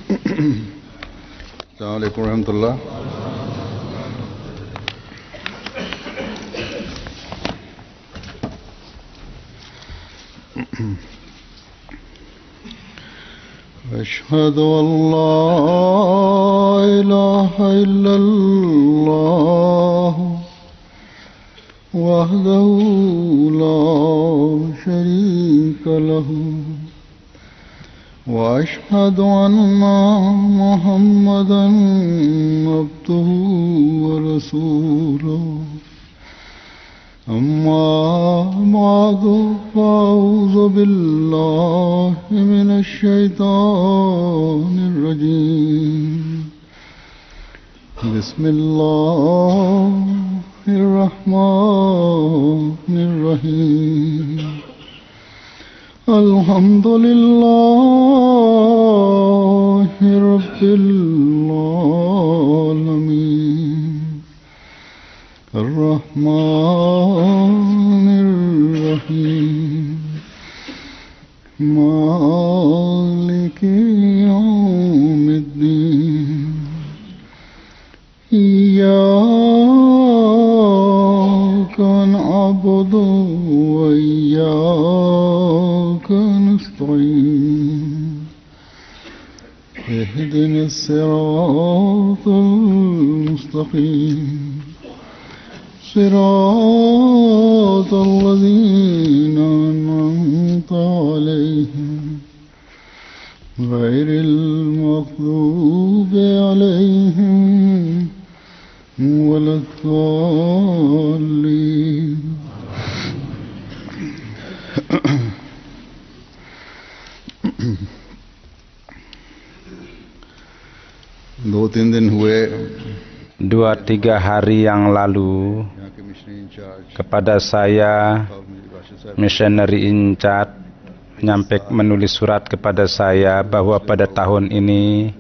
Assalamualaikum warahmatullahi. أشهد أن لا إله إلا الله وحده لا شريك له وأشهد أن محمدا عبده ورسوله أما بعد فأعوذ بالله من الشيطان الرجيم بسم الله الرحمن الرحيم الحمد لله رب العالمين الرحمن الرحيم مالك يوم الدين إياك نعبد وإياك نستعين اهدنا الصراط المستقيم صراط الذين أنعمت عليهم غير المغضوب عليهم ولا الضالين. दो तीन दिन हुए 2-3 hari yang lalu kepada saya missionary in charge menulis surat kepada saya bahwa pada tahun ini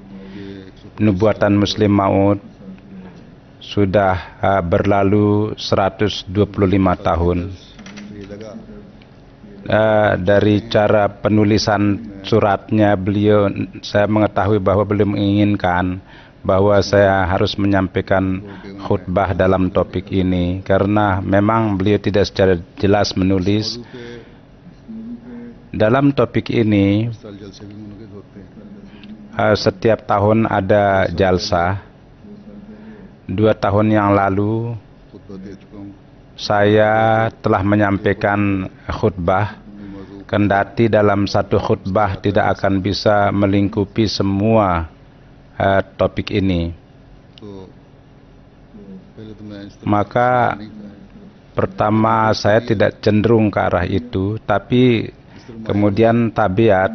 nubuatan Muslim Maud sudah berlalu 125 tahun. Dari cara penulisan suratnya saya mengetahui bahwa beliau menginginkan bahwa saya harus menyampaikan khutbah dalam topik ini karena memang beliau tidak secara jelas menulis. Dalam topik ini setiap tahun ada jalsah. 2 tahun yang lalu saya telah menyampaikan khutbah, kendati dalam satu khutbah tidak akan bisa melingkupi semua topik ini. Maka pertama saya tidak cenderung ke arah itu, tapi kemudian tabiat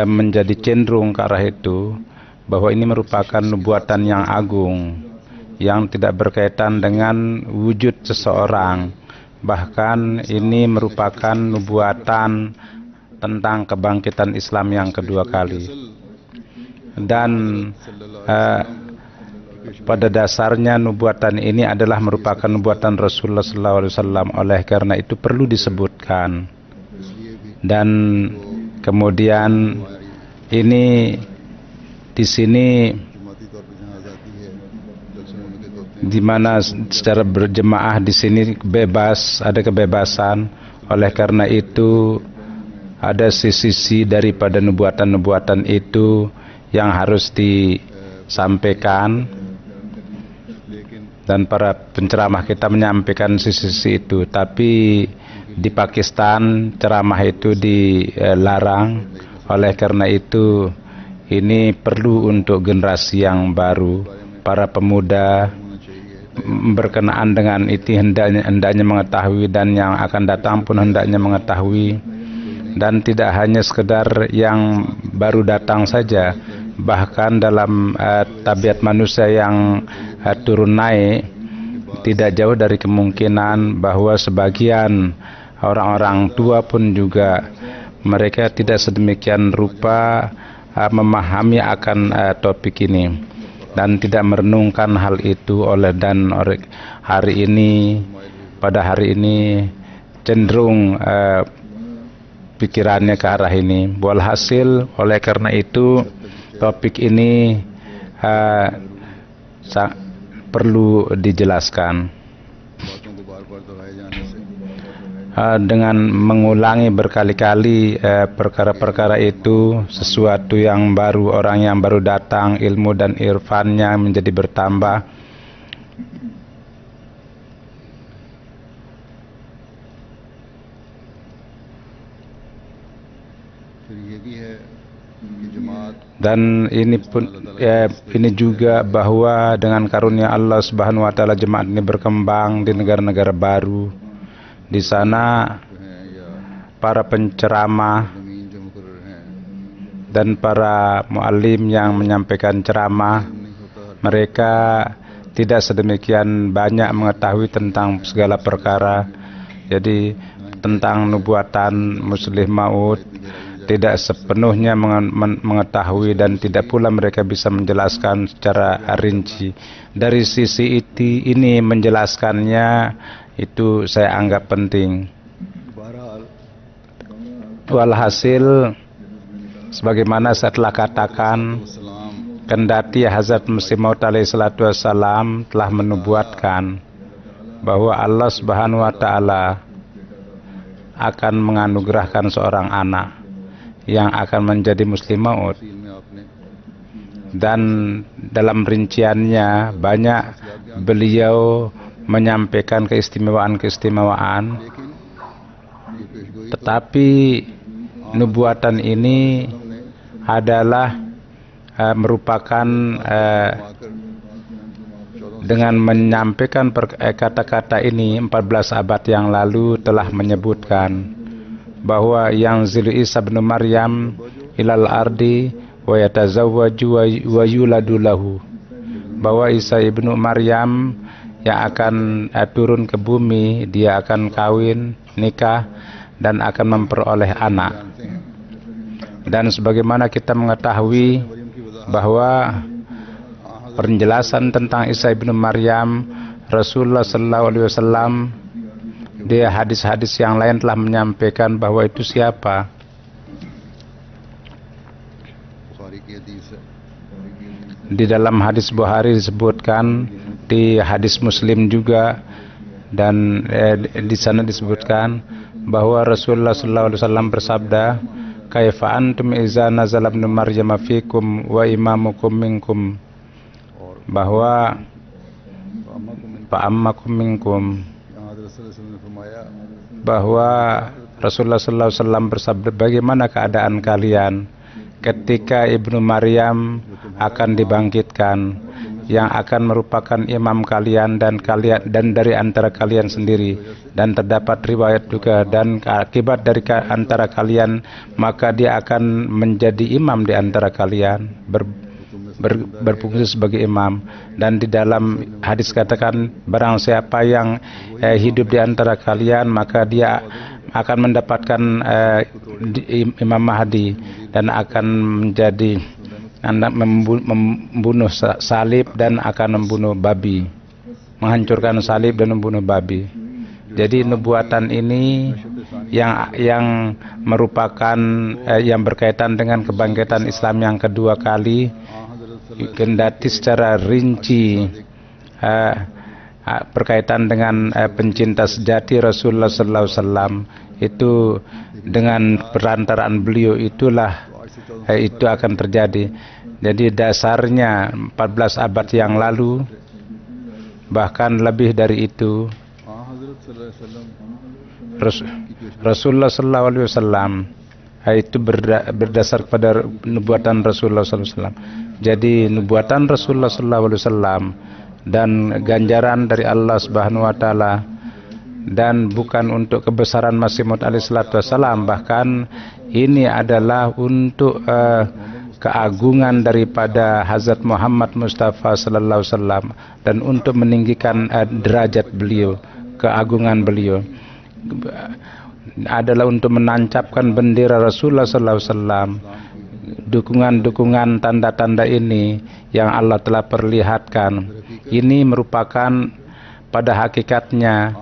menjadi cenderung ke arah itu, bahwa ini merupakan nubuatan yang agung yang tidak berkaitan dengan wujud seseorang. Bahkan ini merupakan nubuatan tentang kebangkitan Islam yang kedua kali. Dan pada dasarnya nubuatan ini adalah merupakan nubuatan Rasulullah SAW. Oleh karena itu perlu disebutkan. Dan kemudian ini di sini di mana secara berjemaah di sini bebas, ada kebebasan. Oleh karena itu ada sisi daripada nubuatan-nubuatan itu yang harus disampaikan, dan para penceramah kita menyampaikan sisi itu. Tapi di Pakistan ceramah itu dilarang. Oleh karena itu ini perlu untuk generasi yang baru, para pemuda berkenaan dengan itu hendaknya mengetahui, dan yang akan datang pun hendaknya mengetahui. Dan tidak hanya sekedar yang baru datang saja, bahkan dalam tabiat manusia yang turun naik, tidak jauh dari kemungkinan bahwa sebagian orang-orang tua pun juga mereka tidak sedemikian rupa memahami akan topik ini dan tidak merenungkan hal itu. Pada hari ini cenderung pikirannya ke arah ini. Walhasil oleh karena itu topik ini perlu dijelaskan. बातों को बार-बार दोहराए जाने से Dengan mengulangi berkali-kali perkara-perkara itu, sesuatu yang baru, orang yang baru datang, ilmu dan irfannya menjadi bertambah. फिर ये भी है कि जमात Dan ini pun ini juga bahwa dengan karunia Allah Subhanahu wa taala jemaat ini berkembang di negara-negara baru. Di sana जो हैं या para penceramah ज़मीन जो मुकर्रर हैं dan para muallim yang menyampaikan ceramah, नहीं होता mereka tidak sedemikian banyak mengetahui tentang segala perkara. Jadi tentang nubuatan Muslih Maud tidak sepenuhnya mengetahui dan tidak pula mereka bisa menjelaskan secara rinci. Dari sisi ini menjelaskannya itu saya anggap penting. बहरहाल Walhasil, sebagaimana saya telah katakan, सलाम kendati Hazrat Masih Maud alaihi salatu wassalam telah menubuatkan bahwa Allah Subhanahu wa taala akan menganugerahkan seorang anak yang akan menjadi Muslim Maud, तफसील में आपने dan dalam rinciannya banyak beliau menyampaikan keistimewaan-keistimewaan, लेकिन ये पेशगोई tetapi nubuatan ini adalah merupakan आकर dengan menyampaikan kata-kata ini 14 abad yang lalu telah menyebutkan bahwa yang zilu Isa bin Maryam ilal ardi wa yatazawwaju wa yuladu lahu, bahwa Isa ibnu Maryam yang akan turun ke bumi, dia akan kawin, nikah, dan akan memperoleh anak. जानते हैं Dan sebagaimana kita mengetahui Maryam की वजाहत bahwa penjelasan tentang Isa ibnu Maryam, Rasulullah sallallahu alaihi wasallam di hadis-hadis yang lain telah menyampaikan bahwa itu siapa. Bukhari की हदीस है Di dalam hadis Bukhari disebutkan, di hadis Muslim juga, dan di sana disebutkan bahwa Rasulullah sallallahu alaihi wasallam bersabda, "Kaifa antum iza nazala ibnu Maryam fikum wa imamukum minkum?" Bahwa fa'ammakum minkum, यहाँ हज़रत सल्लल्लाहु अलैहि वसल्लम ने फरमाया bahwa Rasulullah sallallahu alaihi wasallam bersabda, bagaimana keadaan kalian ketika Ibnu Maryam akan dibangkitkan, yang akan merupakan imam kalian dan dari antara kalian sendiri, dan terdapat riwayat juga, dan akibat dari antara kalian maka dia akan menjadi imam di antara kalian, berfungsi sebagai imam. Dan di dalam hadis katakan, barang siapa yang hidup di antara kalian maka dia akan mendapatkan Imam Mahdi dan akan menjadi membunuh salib dan akan membunuh babi, menghancurkan salib dan membunuh babi. Jadi nubuatan ini yang merupakan yang berkaitan dengan kebangkitan Islam yang kedua kali, kendati secara rinci berkaitan dengan pencinta sejati Rasulullah sallallahu alaihi wasallam, itu dengan perantaraan beliau itulah itu akan terjadi. Jadi dasarnya 14 abad yang lalu, bahkan lebih dari itu, Rasulullah sallallahu alaihi wasallam itu berdasar pada nubuatan Rasulullah sallallahu alaihi wasallam. Jadi nubuatan Rasulullah sallallahu alaihi wasallam dan ganjaran dari Allah Subhanahu wa taala, dan bukan untuk kebesaran Masih Maud alaihi salatu wasallam, bahkan ini adalah untuk keagungan daripada Hazrat Muhammad Mustafa sallallahu alaihi wasallam, dan untuk meninggikan derajat beliau, keagungan beliau, adalah untuk menancapkan bendera Rasulullah sallallahu alaihi wasallam. Dukungan-dukungan tanda-tanda ini yang Allah telah perlihatkan, ini merupakan pada hakikatnya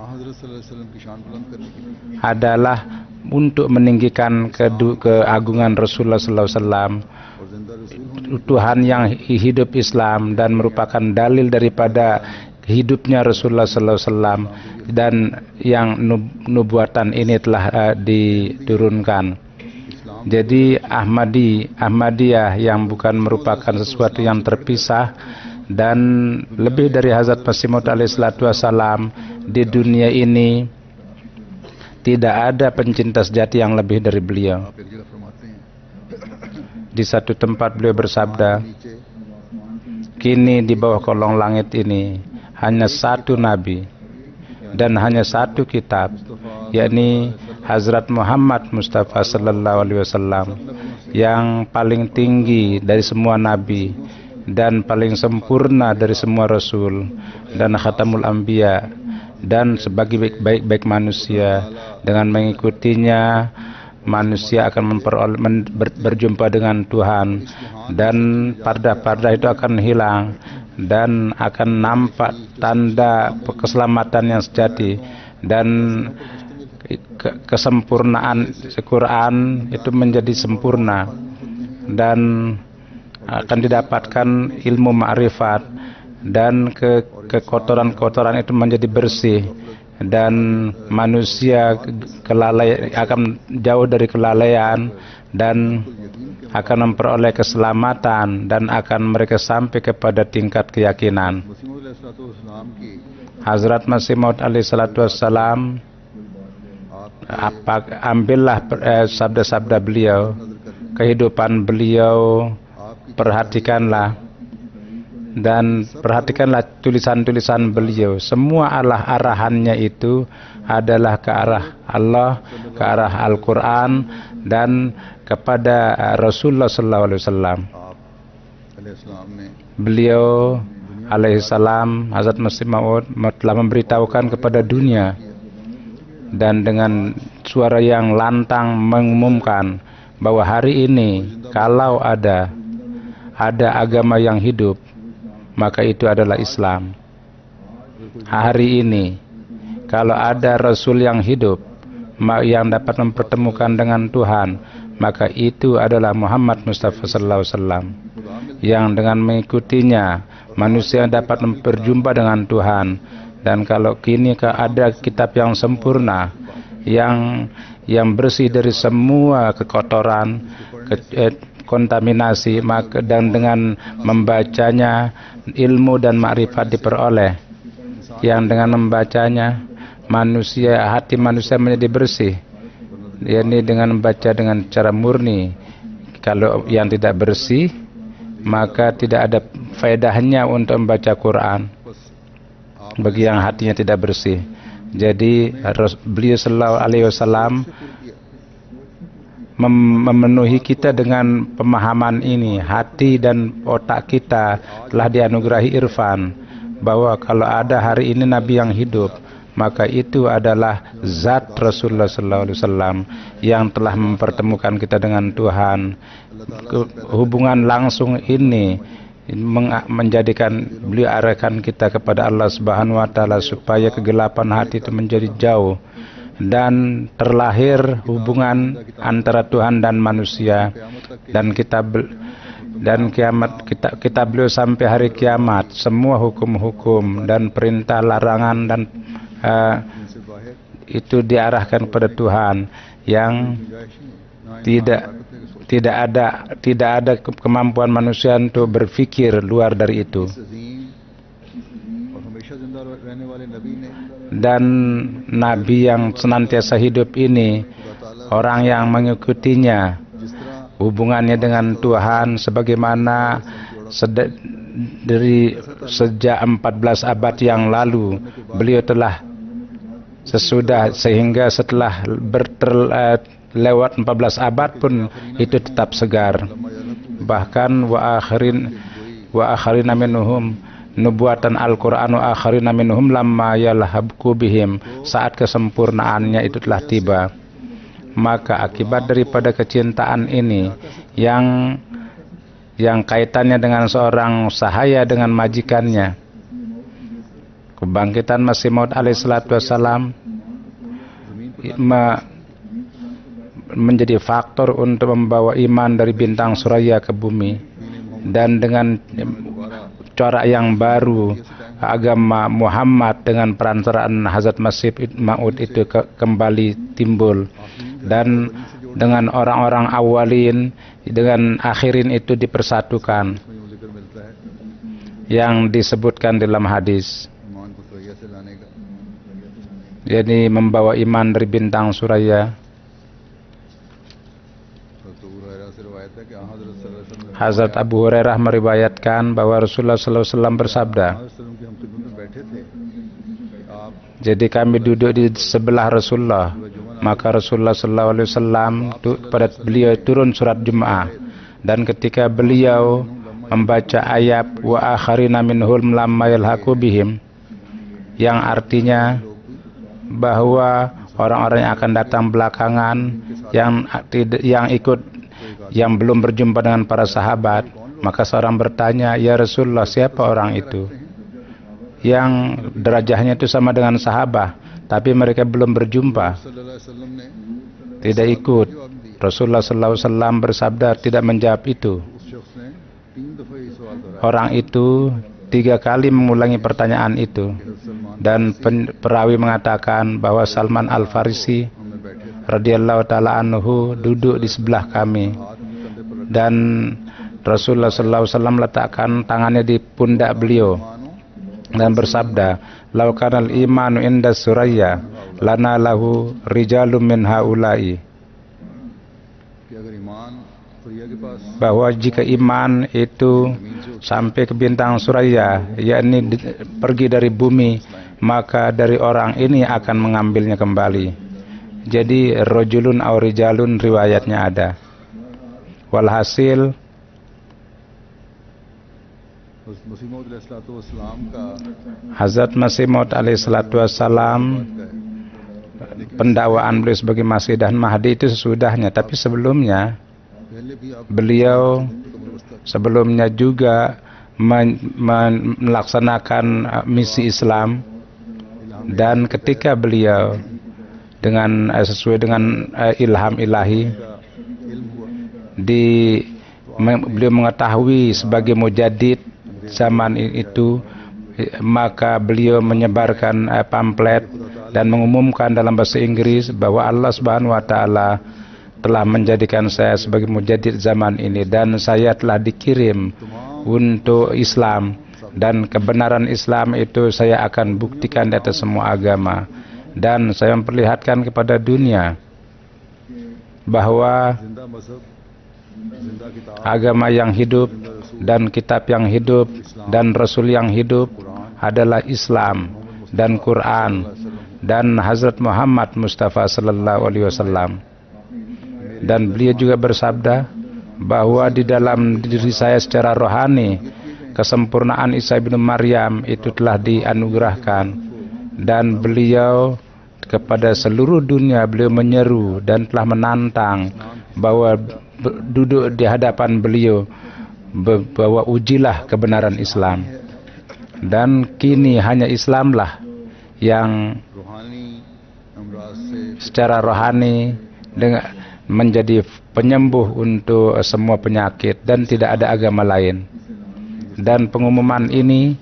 adalah untuk meninggikan keagungan Rasulullah sallallahu alaihi wasallam, और जिंदा रसूल Tuhan yang hidup Islam dan merupakan dalil daripada hidupnya Rasulullah sallallahu alaihi wasallam, dan yang nubuatan ini telah diturunkan. Jadi Ahmadiyah yang bukan merupakan sesuatu yang terpisah, dan lebih dari Hazrat Masih Maud alaihi salatu wassalam di dunia ini tidak ada pencinta sejati yang lebih dari beliau. आप एक जगह फरमाते हैं Di satu tempat beliau bersabda, नीचे kini di bawah kolong langit ini hanya satu nabi dan hanya satu kitab, yakni Hazrat Muhammad Mustafa sallallahu alaihi wasallam, yang paling tinggi dari semua nabi dan paling sempurna dari semua rasul dan khatamul anbiya, dan sebagai baik-baik manusia. Dengan mengikutinya manusia akan berjumpa dengan Tuhan, dan pardah-pardah itu akan hilang dan akan nampak tanda keselamatan yang sejati, dan kesempurnaan Al-Quran itu menjadi sempurna, dan akan didapatkan ilmu ma'rifat, dan kekotoran-kotoran itu menjadi bersih, dan manusia akan jauh dari kelalaian dan akan memperoleh keselamatan, dan akan mereka sampai kepada tingkat keyakinan. Hazrat Masih Maud alaihi salatu wassalam, ambillah sabda-sabda beliau, kehidupan beliau, perhatikanlah, dan perhatikanlah tulisan-tulisan beliau. Semua arahannya itu adalah ke arah Allah, ke arah Al-Quran, dan kepada Rasulullah sallallahu alaihi wasallam. Beliau alaihi salam, Hazrat Masih Maud telah memberitahukan kepada dunia, dan dengan suara yang lantang mengumumkan bahwa hari ini kalau ada agama yang hidup, maka itu adalah Islam. Hari ini kalau ada Rasul yang hidup yang dapat mempertemukan dengan Tuhan, maka itu adalah Muhammad Mustafa sallallahu alaihi wasallam, yang dengan mengikutinya manusia dapat berjumpa dengan Tuhan. Dan kalau kini ada kitab yang sempurna, yang bersih dari semua kekotoran, kontaminasi, maka dan dengan membacanya ilmu dan makrifat diperoleh, yang dengan membacanya hati manusia menjadi bersih, yakni dengan membaca dengan cara murni. Kalau yang tidak bersih, maka tidak ada faedahnya untuk membaca Quran bagi yang hatinya tidak bersih. Jadi beliau sallallahu alaihi wasallam memenuhi kita dengan pemahaman ini. Hati dan otak kita telah dianugerahi irfan, bahwa kalau ada hari ini nabi yang hidup, maka itu adalah zat Rasulullah sallallahu alaihi wasallam yang telah mempertemukan kita dengan Tuhan. Hubungan langsung ini menjadikan beliau arahkan kita kepada Allah Subhanahu wa taala, supaya kegelapan hati itu menjadi jauh, dan terlahir hubungan antara Tuhan dan manusia, dan kita beliau sampai hari kiamat. Semua hukum-hukum dan perintah larangan dan itu diarahkan kepada Tuhan, yang tidak ada kemampuan manusia untuk berpikir luar dari itu. Dan nabi yang senantiasa hidup ini, orang yang mengikutinya, hubungannya dengan Tuhan sebagaimana dari sejak 14 abad yang lalu beliau telah sehingga setelah lewat 14 abad pun itu tetap segar. Bahkan wa akharina minhum, nubuatan Al-Quran, wa akharina minhum lamma yalhabku bihim, saat kesempurnaannya itu telah tiba. Maka akibat daripada kecintaan ini yang kaitannya dengan seorang sahaya dengan majikannya, kebangkitan Masih Maud alaihi salatu wassalam menjadi faktor untuk membawa iman dari bintang Suraya ke bumi. Dan dengan corak yang baru, agama Muhammad dengan perantaraan Hazrat Masih Maud itu kembali timbul. Dan dengan orang-orang awalin, dengan akhirin itu dipersatukan, yang disebutkan dalam hadis. ईमान को सुरैया से लाने का Jadi membawa iman dari bintang Suraya. तो हुरैरा से रिवायत है कि हज़रत सल्लल्लाहु अलैहि वसल्लम Hazrat Abu Hurairah meriwayatkan bahwa Rasulullah SAW bersabda, वसल्लम के हम खिदमत में बैठे थे आप jadi kami duduk di sebelah Rasulullah, maka Rasulullah SAW pada beliau turun surat Jum'ah, dan ketika beliau membaca ayat wa akharina minhum lamma yalhaqu bihim, yang artinya bahwa orang-orang yang akan datang belakangan yang belum berjumpa dengan para sahabat, maka seorang bertanya, ya Rasulullah, siapa orang itu yang derajahnya itu sama dengan sahabat tapi mereka belum berjumpa, सल्लल्लाहु अलैहि वसल्लम ने tidak ikut? Rasulullah SAW bersabda, tidak menjawab itu. उस शख्स ने 3 दफा ये सवाल दोहराया Orang itu 3 kali mengulangi pertanyaan itu, Salman dan perawi mengatakan bahwa Salman Al-Farisi हमें बैठे थे radhiyallahu taala anhu duduk di sebelah kami, हाथ उनके कंधे पर रख dan Rasulullah SAW meletakkan tangannya di pundak beliau मानो dan bersabda, lau kanal imanu inda Suraya lana lahu rijalum min haula'i, कि अगर ईमान सुरैया के पास bahwa jika iman itu sampai ke bintang Suraya, yakni pergi dari bumi, maka dari orang ini akan mengambilnya kembali. Jadi rojulun aw rijalun riwayatnya ada. Walhasil मसीह मौद अलैहिस्सलाम का Hazrat Masih Maud alaihissalatu wassalam, pendakwaan beliau sebagai Masih dan Mahdi itu sesudahnya, tapi sebelumnya पहले भी आप beliau कमर बस्ता sebelumnya juga melaksanakan misi Islam, dan ketika beliau dengan sesuai dengan ilham ilahi का इल्म हुआ beliau mengetahui sebagai mujaddid zaman itu, maka beliau menyebarkan pamflet dan mengumumkan dalam bahasa Inggris bahwa Allah Subhanahu wa taala telah menjadikan saya sebagai mujaddid zaman ini, dan saya telah dikirim untuk Islam, dan kebenaran Islam itu saya akan buktikan di atas semua agama, dan saya memperlihatkan kepada dunia bahwa जिंदा मजहब जिंदा किताब agama yang hidup dan kitab yang hidup dan Rasul yang hidup adalah Islam dan Quran dan Hazrat Muhammad Mustafa Sallallahu Alaihi Wasallam. Dan beliau juga bersabda bahwa di dalam diri saya secara rohani kesempurnaan Isa bin Maryam itu telah dianugerahkan, dan beliau kepada seluruh dunia beliau menyeru dan telah menantang bahwa duduk di hadapan beliau bahwa ujilah kebenaran Islam, dan kini hanya Islamlah yang रूहानी अमराज से secara rohani dengan menjadi penyembuh untuk semua penyakit, dan tidak ada agama lain. Dan pengumuman ini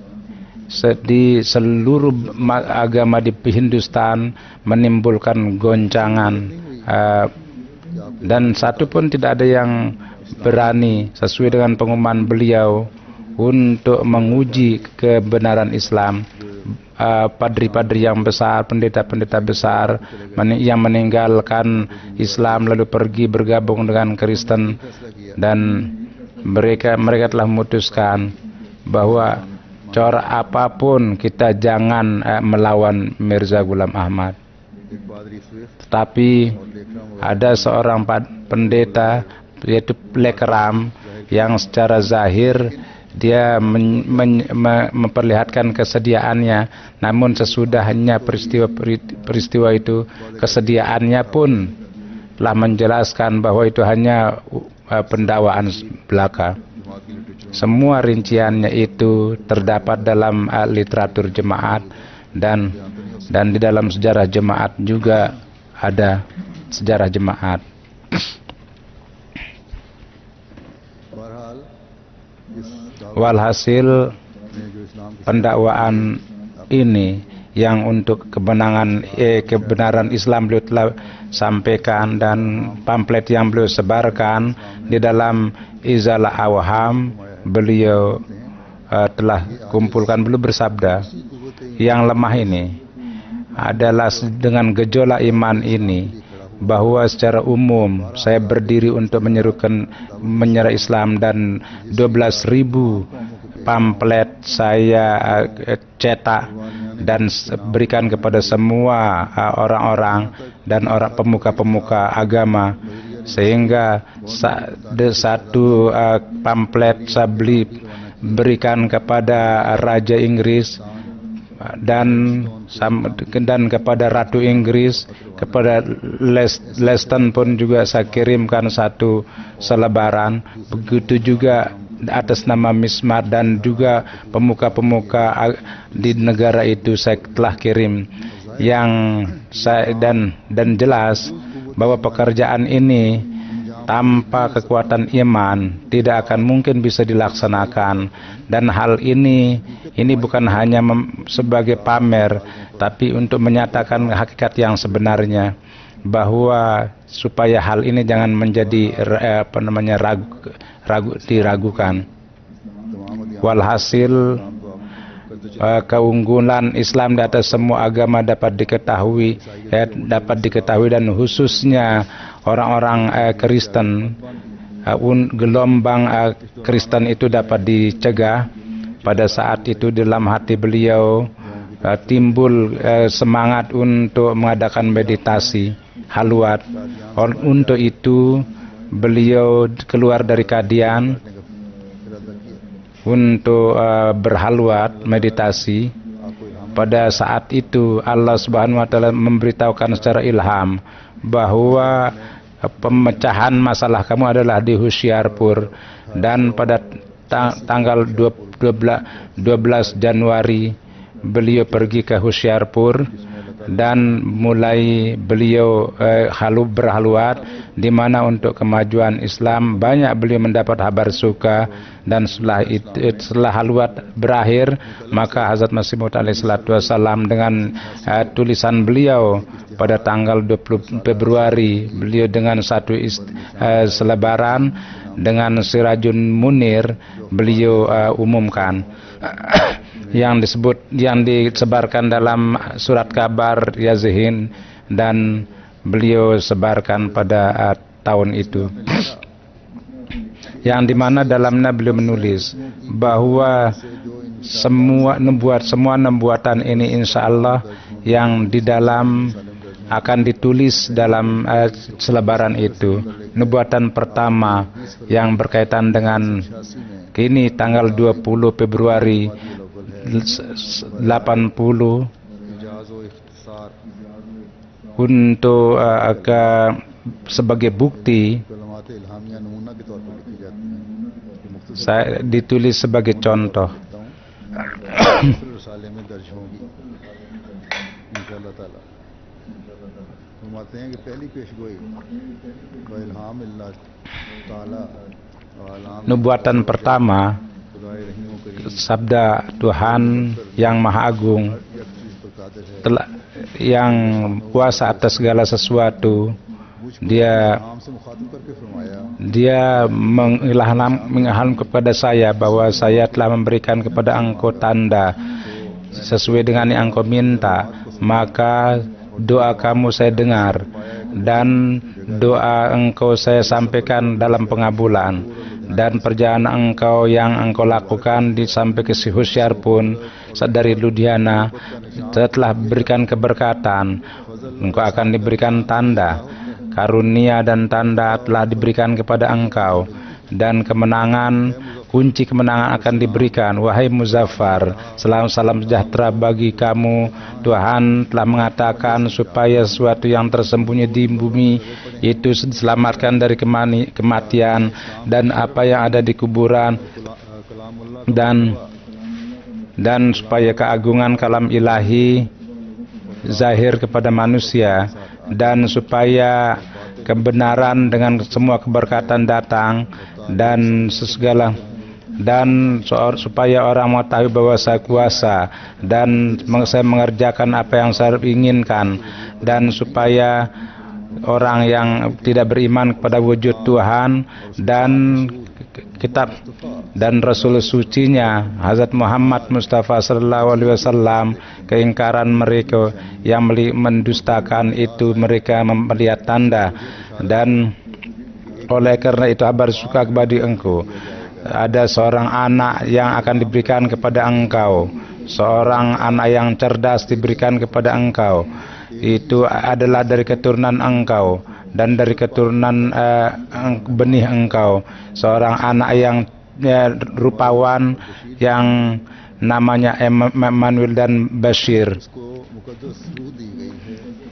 di seluruh agama di Hindustan menimbulkan goncangan, dan satu pun tidak ada yang berani sesuai dengan pengumuman beliau untuk menguji kebenaran Islam. Padri-padri yang besar, pendeta-pendeta besar yang meninggalkan Islam lalu pergi bergabung dengan Kristen, dan mereka telah memutuskan bahwa cara apapun kita jangan melawan Mirza Ghulam Ahmad. एक पादरी Swift Tetapi और Lekhram ada seorang pendeta yaitu Lekram yang secara zahir dia memperlihatkan kesediaannya, namun sesudahnya peristiwa itu kesediaannya pun telah menjelaskan bahwa itu hanya pendakwaan belaka. Semua rinciannya itu terdapat dalam literatur jemaat, dan di dalam sejarah jemaat juga ada sejarah jemaat. बहरहाल इस दावे Walhasil में जो इस्लाम की pendakwaan ini yang untuk kebenaran Islam beliau telah sampaikan, dan pamflet yang beliau sebarkan di dalam Izalah Awham beliau telah kumpulkan. Beliau bersabda, yang lemah ini adalah dengan gejolak iman ini, bahwa secara umum saya berdiri untuk menyerah Islam, dan 12.000 pamflet saya cetak dan berikan kepada semua orang-orang dan orang pemuka-pemuka agama, sehingga satu pamflet saya berikan kepada Raja Inggris dan kepada Ratu Inggris, kepada Leston pun juga saya kirimkan satu selebaran. Begitu juga atas nama Mismat dan juga pemuka-pemuka di negara itu saya telah kirim, yang saya dan jelas bahwa pekerjaan ini tanpa kekuatan iman tidak akan mungkin bisa dilaksanakan. Dan hal ini bukan hanya sebagai pamer, tapi untuk menyatakan hakikat yang sebenarnya, bahwa supaya hal ini jangan menjadi diragukan. Walhasil keunggulan Islam di atas semua agama dapat diketahui dan khususnya orang-orang Kristen, gelombang Kristen itu dapat dicegah. Pada saat itu dalam hati beliau timbul semangat untuk mengadakan meditasi halwat. Untuk itu beliau keluar dari Kadian untuk berhalwat meditasi. Pada saat itu Allah Subhanahu wa taala memberitahukan secara ilham bahwa pemecahan masalah kamu adalah di Hoshiarpur, dan pada tanggal 12 Januari beliau pergi ke Hoshiarpur dan mulai beliau berhalwat, di mana untuk kemajuan Islam banyak beliau mendapat kabar suka. Dan setelah halwat berakhir, maka Hazrat Masih Maud alaihi salatu wassalam dengan tulisan beliau pada tanggal 20 Februari beliau dengan satu selebaran dengan Sirajun Munir beliau umumkan yang disebarkan dalam surat kabar Yazihin, dan beliau sebarkan pada tahun itu, yang dimana dalamnya beliau menulis bahwa semua nubuatan ini insya Allah yang di dalam akan ditulis dalam selebaran itu. Nubuatan pertama yang berkaitan dengan kini tanggal 20 Februari 80 untuk sebagai bukti saya ditulis sebagai contoh. Nubuatan pertama, sabda Tuhan yang Maha Agung yang kuasa atas segala sesuatu, dia mengilham kepada saya bahwa saya telah memberikan kepada engkau tanda sesuai dengan yang engkau minta, maka doa kamu saya dengar dan doa engkau saya sampaikan dalam pengabulan, dan perjalanan engkau yang engkau lakukan sampai ke Hoshiarpur dari Ludhiana telah berikan keberkatan. Engkau akan diberikan tanda, karunia dan tanda telah diberikan kepada engkau, dan kemenangan, kunci kemenangan akan diberikan. Wahai Muzaffar, salam sejahtera bagi kamu. Tuhan telah mengatakan supaya sesuatu yang tersembunyi di bumi itu diselamatkan dari kematian, dan apa yang ada di kuburan, dan supaya keagungan kalam ilahi zahir kepada manusia, dan supaya kebenaran dengan semua keberkatan datang dan segala, dan supaya orang mengetahui bahwa saya kuasa dan saya mengerjakan apa yang saya inginkan, dan supaya orang yang tidak beriman kepada wujud Tuhan dan kitab dan Rasul sucinya Hazrat Muhammad Mustafa sallallahu alaihi wasallam, keingkaran mereka yang mendustakan itu, mereka melihat tanda. Dan oleh karena itu kabar suka kepada engkau, ada seorang anak yang akan diberikan kepada engkau, seorang anak yang cerdas diberikan kepada engkau, itu adalah dari keturunan engkau dan dari keturunan benih engkau, seorang anak yang rupawan yang namanya Emmanuel dan Bashir.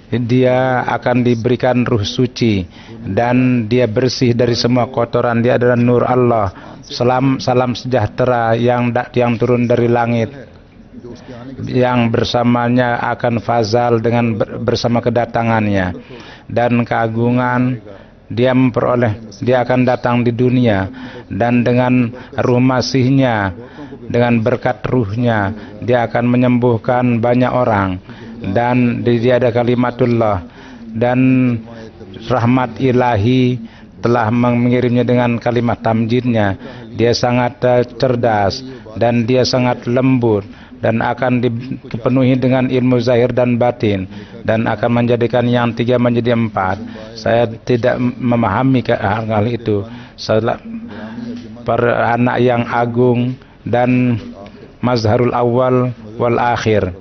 Dia akan diberikan ruh suci dan dia bersih dari semua kotoran. Dia adalah nur Allah, salam sejahtera yang turun dari langit, yang bersamanya akan fazal dengan bersama kedatangannya, dan keagungan dia memperoleh. Dia akan datang di dunia, dan dengan ruh masihnya, dengan berkat ruhnya, dia akan menyembuhkan banyak orang, dan dia ada kalimatullah, dan rahmat ilahi telah mengirimnya dengan kalimat tamjidnya. Dia sangat cerdas dan dia sangat lembut, dan akan dipenuhi dengan ilmu zahir dan batin, dan akan menjadikan yang tiga menjadi empat. Saya tidak memahami hal itu. Anak yang agung dan mazharul awal wal akhir,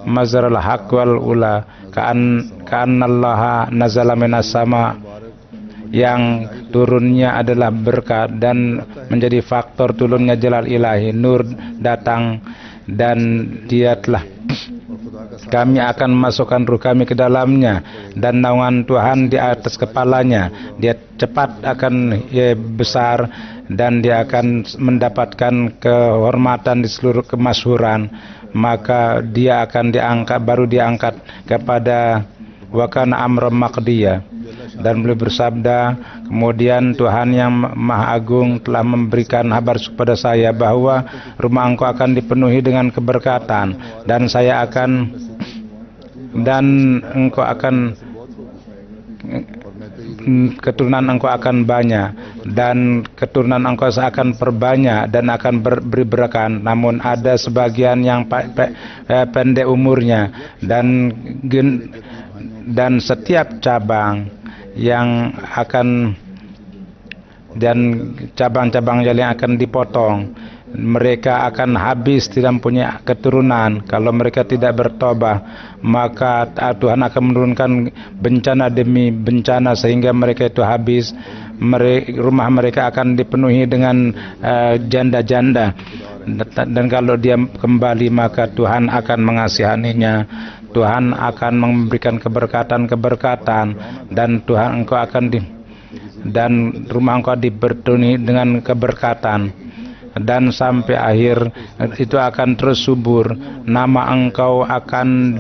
mazharul haq wal ula, ka'annallaha nazala minas sama, yang turunnya adalah berkat dan menjadi faktor turunnya jalal ilahi. Nur datang dan dia telah, kami akan masukkan ruh kami ke dalamnya, dan naungan Tuhan di atas kepalanya. Dia cepat akan besar, dan dia akan mendapatkan kehormatan di seluruh kemasyhuran. Maka dia akan diangkat, baru diangkat kepada wa kana amran maqdiya. Dan beliau bersabda, kemudian Tuhan yang Maha Agung telah memberikan kabar kepada saya bahwa rumah engkau akan dipenuhi dengan keberkatan, dan saya akan, dan engkau akan, keturunan engkau akan banyak, dan keturunan engkau akan perbanyak dan akan beri berkah. Namun ada sebagian yang pendek umurnya, dan setiap cabang yang akan, dan cabang-cabang yang akan dipotong, mereka akan habis, tidak punya keturunan. Kalau mereka tidak bertobat, maka Tuhan akan menurunkan bencana demi bencana sehingga mereka itu habis. Rumah mereka akan dipenuhi dengan janda-janda, dan kalau dia kembali maka Tuhan akan mengasihaninya. Tuhan akan memberikan keberkatan, dan Tuhan engkau akan dan rumah engkau dipenuhi dengan keberkatan, dan sampai akhir itu akan terus subur. Nama engkau akan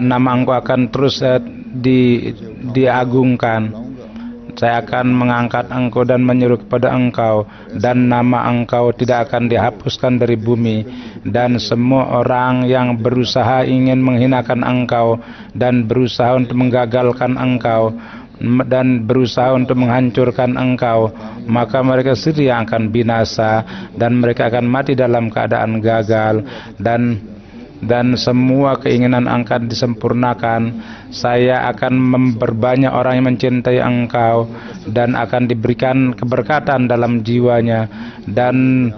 nama engkau akan terus diagungkan. Saya akan mengangkat engkau dan menyeru kepada engkau, dan nama engkau tidak akan dihapuskan dari bumi. Dan semua orang yang berusaha ingin menghinakan engkau, dan berusaha untuk menggagalkan engkau, dan berusaha untuk menghancurkan engkau, maka mereka sendiri yang akan binasa, dan mereka akan mati dalam keadaan gagal, dan semua keinginan akan disempurnakan. Saya akan memperbanyak orang yang mencintai engkau, dan akan diberikan keberkatan dalam jiwanya. Dan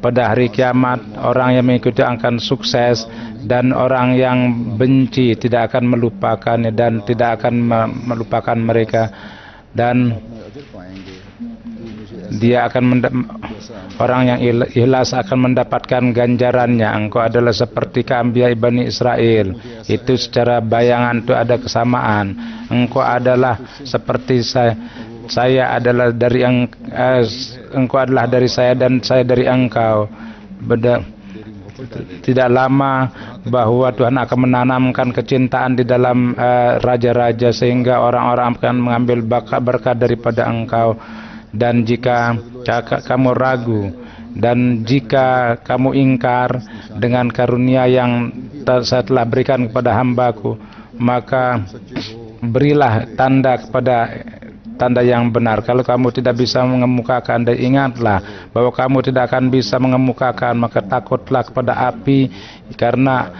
pada hari kiamat orang yang mengikuti akan sukses, dan orang yang benci tidak akan melupakannya dan tidak akan melupakan mereka. Dan dia akan orang yang ikhlas akan mendapatkan ganjarannya. Engkau adalah seperti Anbiya Bani Israel. Itu secara bayangan itu ada kesamaan. Engkau adalah seperti saya adalah dari engkau adalah dari saya, dan saya dari engkau. tidak lama bahwa Tuhan akan menanamkan kecintaan di dalam raja-raja sehingga orang-orang akan mengambil berkat daripada engkau. Dan jika kamu ragu dan jika kamu ingkar dengan karunia yang saya telah berikan kepada hambaku, maka berilah tanda yang benar. Kalau kamu tidak bisa mengemukakan, dan ingatlah bahwa kamu tidak akan bisa mengemukakan, maka takutlah kepada api, karena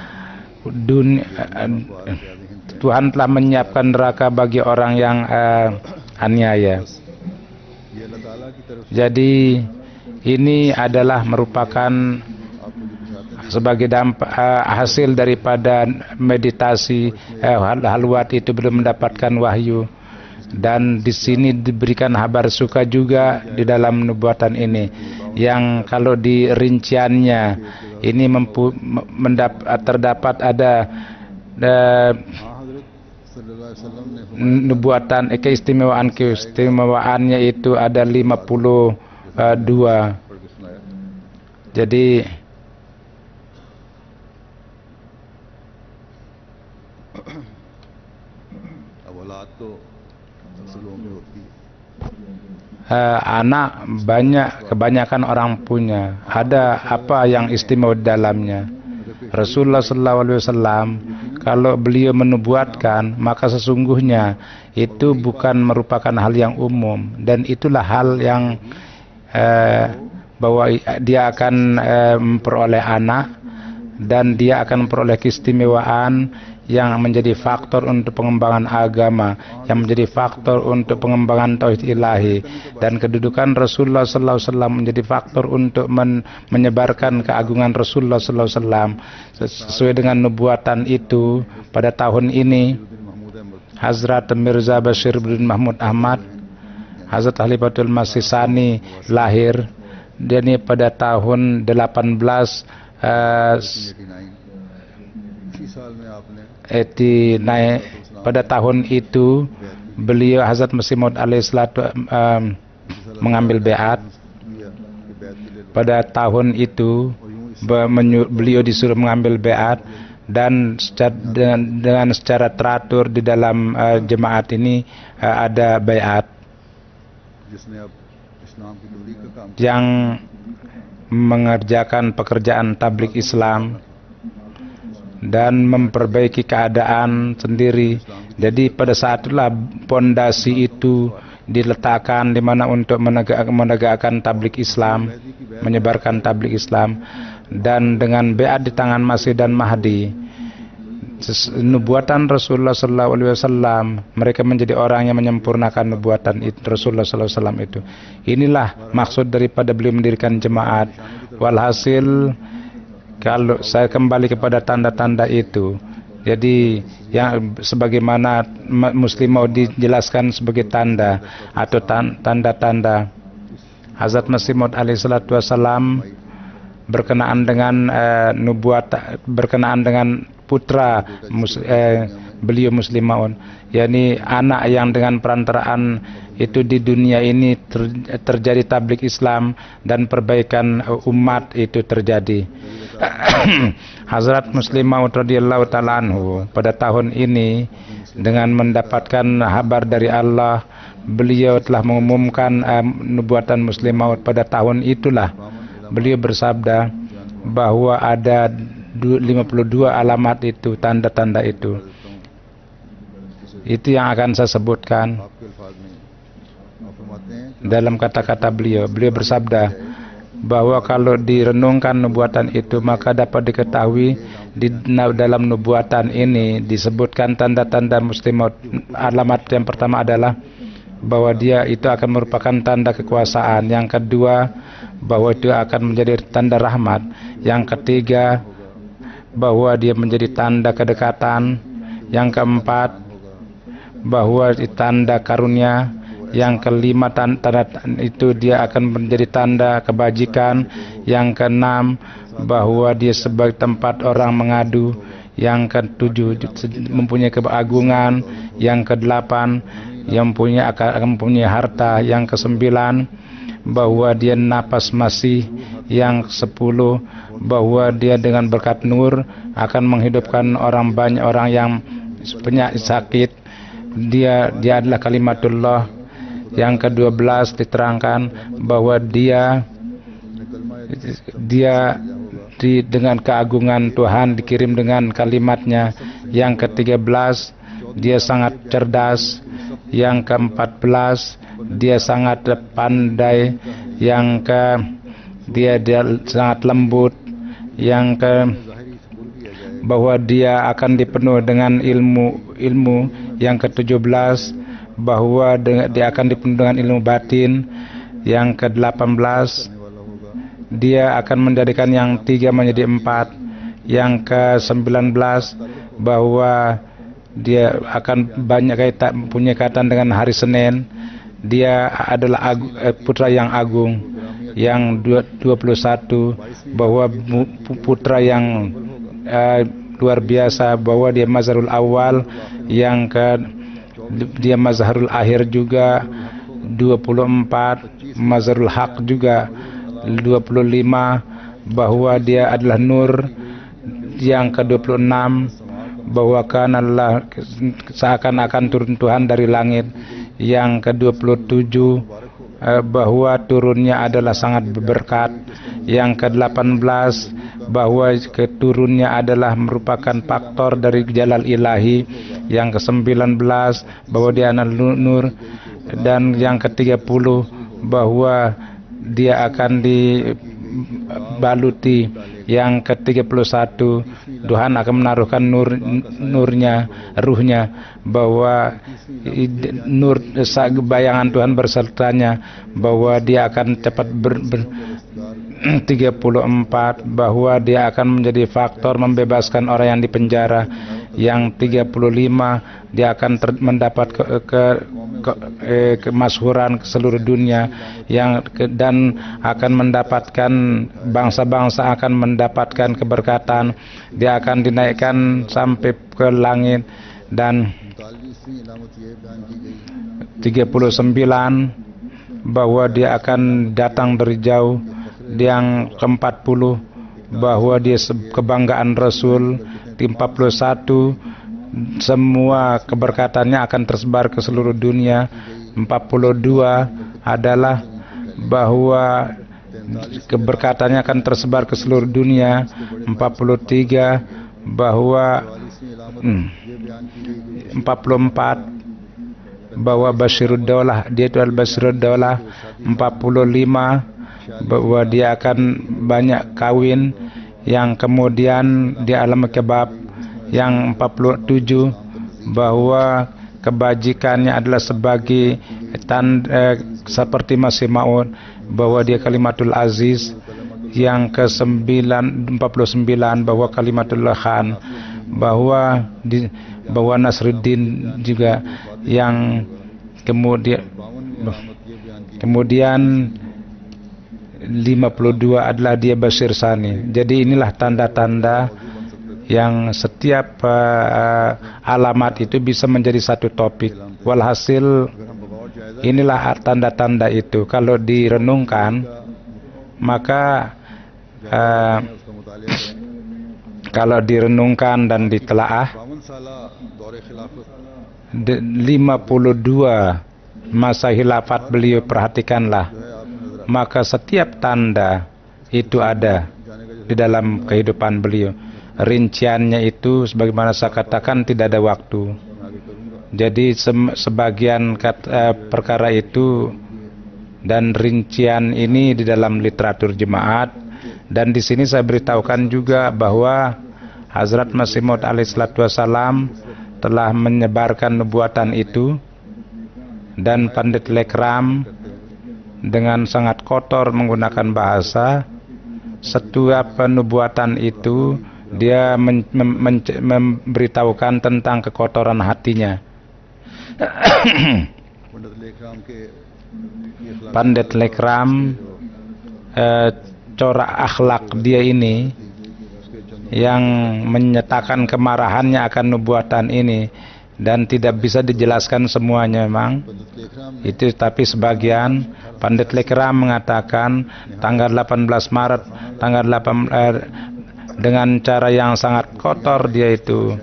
Tuhan telah menyiapkan neraka bagi orang yang aniaya. Jadi ini adalah merupakan sebagai hasil daripada meditasi. Halwat itu belum mendapatkan wahyu, dan di sini diberikan kabar suka juga di dalam nubuatan ini, yang kalau di rinciannya ini terdapat ada nubuatan keistimewaannya itu ada 52. Jadi anak kebanyakan orang punya. Ada apa yang istimewa di dalamnya? Rasulullah SAW kalau beliau menubuatkan, maka sesungguhnya itu bukan merupakan hal yang umum, dan itulah hal yang bahwa dia akan memperoleh anak, dan dia akan memperoleh keistimewaan yang menjadi faktor untuk pengembangan agama, yang menjadi faktor untuk pengembangan tauhid ilahi, dan kedudukan Rasulullah SAW menjadi faktor untuk menyebarkan keagungan Rasulullah SAW. Sesuai dengan nubuatan itu, pada tahun ini Hazrat Mirza Bashir bin Mahmud Ahmad, Hazrat Khalifatul Masih Sani lahir. Dia ini pada tahun 1889. Pada tahun itu beliau Hazrat Masih Maud alaihissalatu mengambil beat. Pada tahun itu beliau disuruh mengambil beat, dan dengan secara teratur di dalam jemaat ini ada beat yang mengerjakan pekerjaan tabligh Islam dan memperbaiki keadaan sendiri. Jadi pada saat itulah pondasi itu diletakkan, di mana untuk menegakkan tabligh Islam, menyebarkan tabligh Islam. Dan dengan beat di tangan Masih dan Mahdi, nubuatan Rasulullah SAW, mereka menjadi orang yang menyempurnakan nubuatan Rasulullah SAW itu. Inilah maksud daripada beliau mendirikan jemaat. Walhasil, kalau saya kembali kepada tanda-tanda itu, jadi yang sebagaimana Muslim mau dijelaskan sebagai tanda atau tanda-tanda Hazrat Masih Maud alaihissalatu wassalam berkenaan dengan berkenaan dengan putra beliau Muslim Maud, yakni anak yang dengan perantaraan itu di dunia ini terjadi tabligh Islam dan perbaikan umat itu terjadi. Hazrat Muslim Maud radhiyallahu taala anhu pada tahun ini dengan mendapatkan kabar dari Allah, beliau telah mengumumkan nubuatan Muslim Maud. Pada tahun itulah beliau bersabda bahwa ada 52 alamat itu, tanda-tanda itu. Itu yang akan saya sebutkan dalam kata-kata beliau. Beliau bersabda bahwa kalau direnungkan nubuatan itu, maka dapat diketahui di dalam nubuatan ini disebutkan tanda-tanda Muslim Maud. Alamat yang pertama adalah bahwa dia itu akan merupakan tanda kekuasaan. Yang kedua, bahwa itu akan menjadi tanda rahmat. Yang ketiga, bahwa dia menjadi tanda kedekatan. Yang keempat, bahwa tanda karunia. Yang kelima, tanda itu dia akan menjadi tanda kebajikan. Yang keenam, bahwa dia sebagai tempat orang mengadu. Yang ketujuh, mempunyai keagungan. Yang kedelapan, yang akan mempunyai harta. Yang kesembilan, bahwa dia napas masih. Yang 10, bahwa dia dengan berkat nur akan menghidupkan orang, banyak orang yang penyakit sakit. Dia adalah kalimatullah. Yang ke-12 diterangkan bahwa dia dengan keagungan Tuhan dikirim dengan kalimatnya. Yang ke-13 dia sangat cerdas. Yang ke-14 dia sangat pandai. Dia sangat lembut. Bahwa dia akan dipenuhi dengan ilmu. Yang ke-17 bahwa dia akan dipenuhi dengan ilmu batin. Yang ke-18 dia akan menjadikan yang 3 menjadi 4. Yang ke-19 bahwa dia akan banyak punya kaitan dengan hari Senin. Dia adalah putra yang agung. Yang 21 bahwa putra yang luar biasa, bahwa dia mazharul awal. Dia mazharul akhir juga. 24 mazharul haq juga. 25 bahwa dia adalah nur. Yang ke-26 bahwa kanallah, seakan-akan turun Tuhan dari langit. Yang ke-27 bahwa turunnya adalah sangat berberkat. Yang ke-18 bahwa keturunnya adalah merupakan faktor dari jalal ilahi. Yang ke-19 bahwa dia adalah nur. Dan yang ke-30 bahwa dia akan dibaluti. Yang ke-31 Tuhan akan menaruhkan nurnya, ruhnya, bahwa nur bayangan Tuhan bersertanya, bahwa dia akan cepat 34 bahwa dia akan menjadi faktor membebaskan orang yang dipenjara. Yang 35 dia akan mendapat kemasyhuran ke seluruh dunia. Dan akan mendapatkan, bangsa-bangsa akan mendapatkan keberkatan. Dia akan dinaikkan sampai ke langit. Dan 39 bahwa dia akan datang dari jauh. Yang ke-40 bahwa dia kebanggaan Rasul. 41 semua keberkatannya akan tersebar ke seluruh dunia. 42 adalah bahwa keberkatannya akan tersebar ke seluruh dunia. 43 bahwa 44 bahwa Basyirud Daulah, dia itu al-Basyirud Daulah. 45 bahwa dia akan banyak kawin. Yang kemudian di alam kebab. Yang 47 bahwa kebajikannya adalah sebagai seperti Masih Maud, bahwa dia kalimatul aziz. Yang ke-49 bahwa kalimatul khan, bahwa Nasruddin juga. Yang kemudian 52 adalah dia Bashir Sani. Jadi inilah tanda-tanda yang setiap alamat itu bisa menjadi satu topik. Walhasil inilah tanda-tanda itu. Kalau direnungkan, maka kalau direnungkan dan ditelaah, 52 masa khilafat beliau, perhatikanlah, maka setiap tanda itu ada di dalam kehidupan beliau. Rinciannya itu sebagaimana saya katakan tidak ada waktu. Jadi sebagian perkara itu dan rincian ini di dalam literatur jemaat. Dan di sini saya beritahukan juga bahwa Hazrat Masih Maud alaihissalatu wassalam telah menyebarkan nubuatan itu. Dan Pandit Lekram dengan sangat kotor menggunakan bahasa. Setiap penubuatan itu dia memberitahukan tentang kekotoran hatinya. Pandit Lekram, corak akhlak dia ini yang menyatakan kemarahannya akan nubuatan ini, dan tidak bisa dijelaskan semuanya memang itu, tapi sebagian Pandit Lekram mengatakan tanggal 18 Maret dengan cara yang sangat kotor dia itu,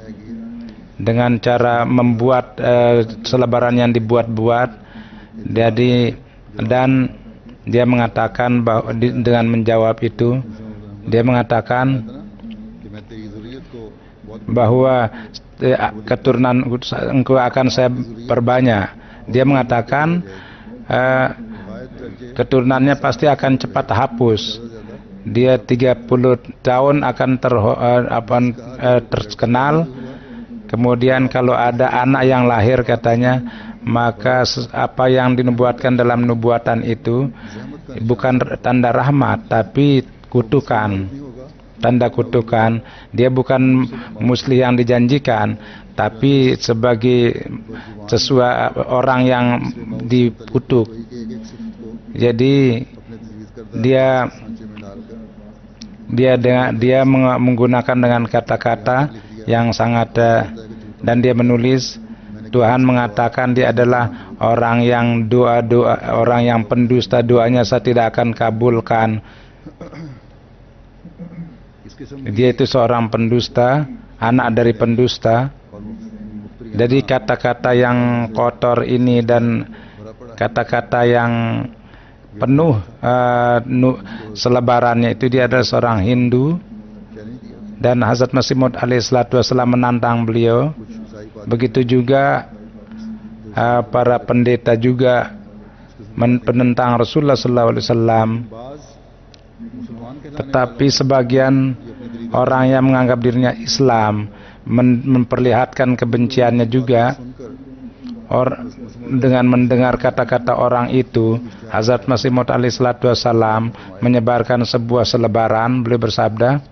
dengan cara membuat selebaran yang dibuat-buat. Jadi dan dia mengatakan bahwa dengan menjawab itu dia mengatakan bahwa keturunan engkau akan saya perbanyak. Dia mengatakan keturunannya pasti akan cepat hapus. Dia 30 tahun akan terkenal. Kemudian kalau ada anak yang lahir katanya, maka apa yang dinubuatkan dalam nubuatan itu bukan tanda rahmat tapi kutukan, tanda kutukan. Dia bukan muslih yang dijanjikan, tapi sebagai orang yang dikutuk. Jadi dia menggunakan dengan kata-kata yang sangat dan dia menulis, Tuhan mengatakan dia adalah orang yang orang yang pendusta, doanya saya tidak akan kabulkan. Dia itu seorang pendusta, anak dari pendusta. Jadi kata-kata yang kotor ini dan kata-kata yang penuh selebarannya itu, dia adalah seorang Hindu, dan Hazrat Masih Maud alaihissalatu wassalam menantang beliau. Begitu juga para pendeta juga penentang Rasulullah SAW. Tetapi sebagian orang yang menganggap dirinya Islam memperlihatkan kebenciannya juga. Dengan mendengar kata-kata orang itu, Hazrat Masih Maud alaihissalatu wassalam menyebarkan sebuah selebaran. Beliau bersabda,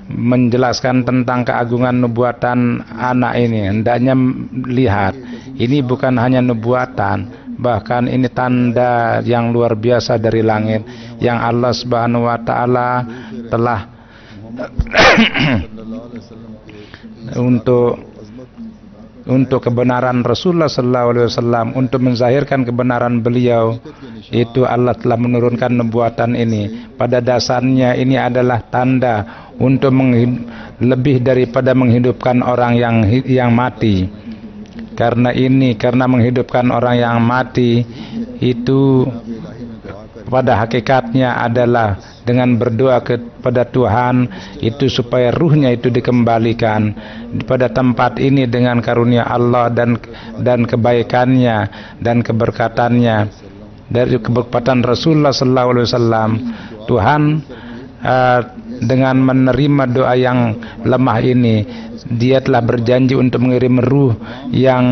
menjelaskan tentang keagungan nubuatan anak ini. Hendaknya lihat, ini bukan hanya nubuatan, bahkan ini tanda yang luar biasa dari langit yang Allah Subhanahu wa taala telah untuk kebenaran Rasulullah sallallahu alaihi wasallam, untuk menzahirkan kebenaran beliau, itu Allah telah menurunkan nubuatan ini. Pada dasarnya ini adalah tanda untuk lebih daripada menghidupkan orang yang mati. Karena menghidupkan orang yang mati itu pada hakikatnya adalah dengan berdoa kepada Tuhan itu supaya ruhnya itu dikembalikan pada tempat ini dengan karunia Allah dan kebaikannya dan keberkatannya dari keberkatan Rasulullah sallallahu alaihi wasallam. Tuhan dengan menerima doa yang lemah ini, dia telah berjanji untuk mengirim ruh yang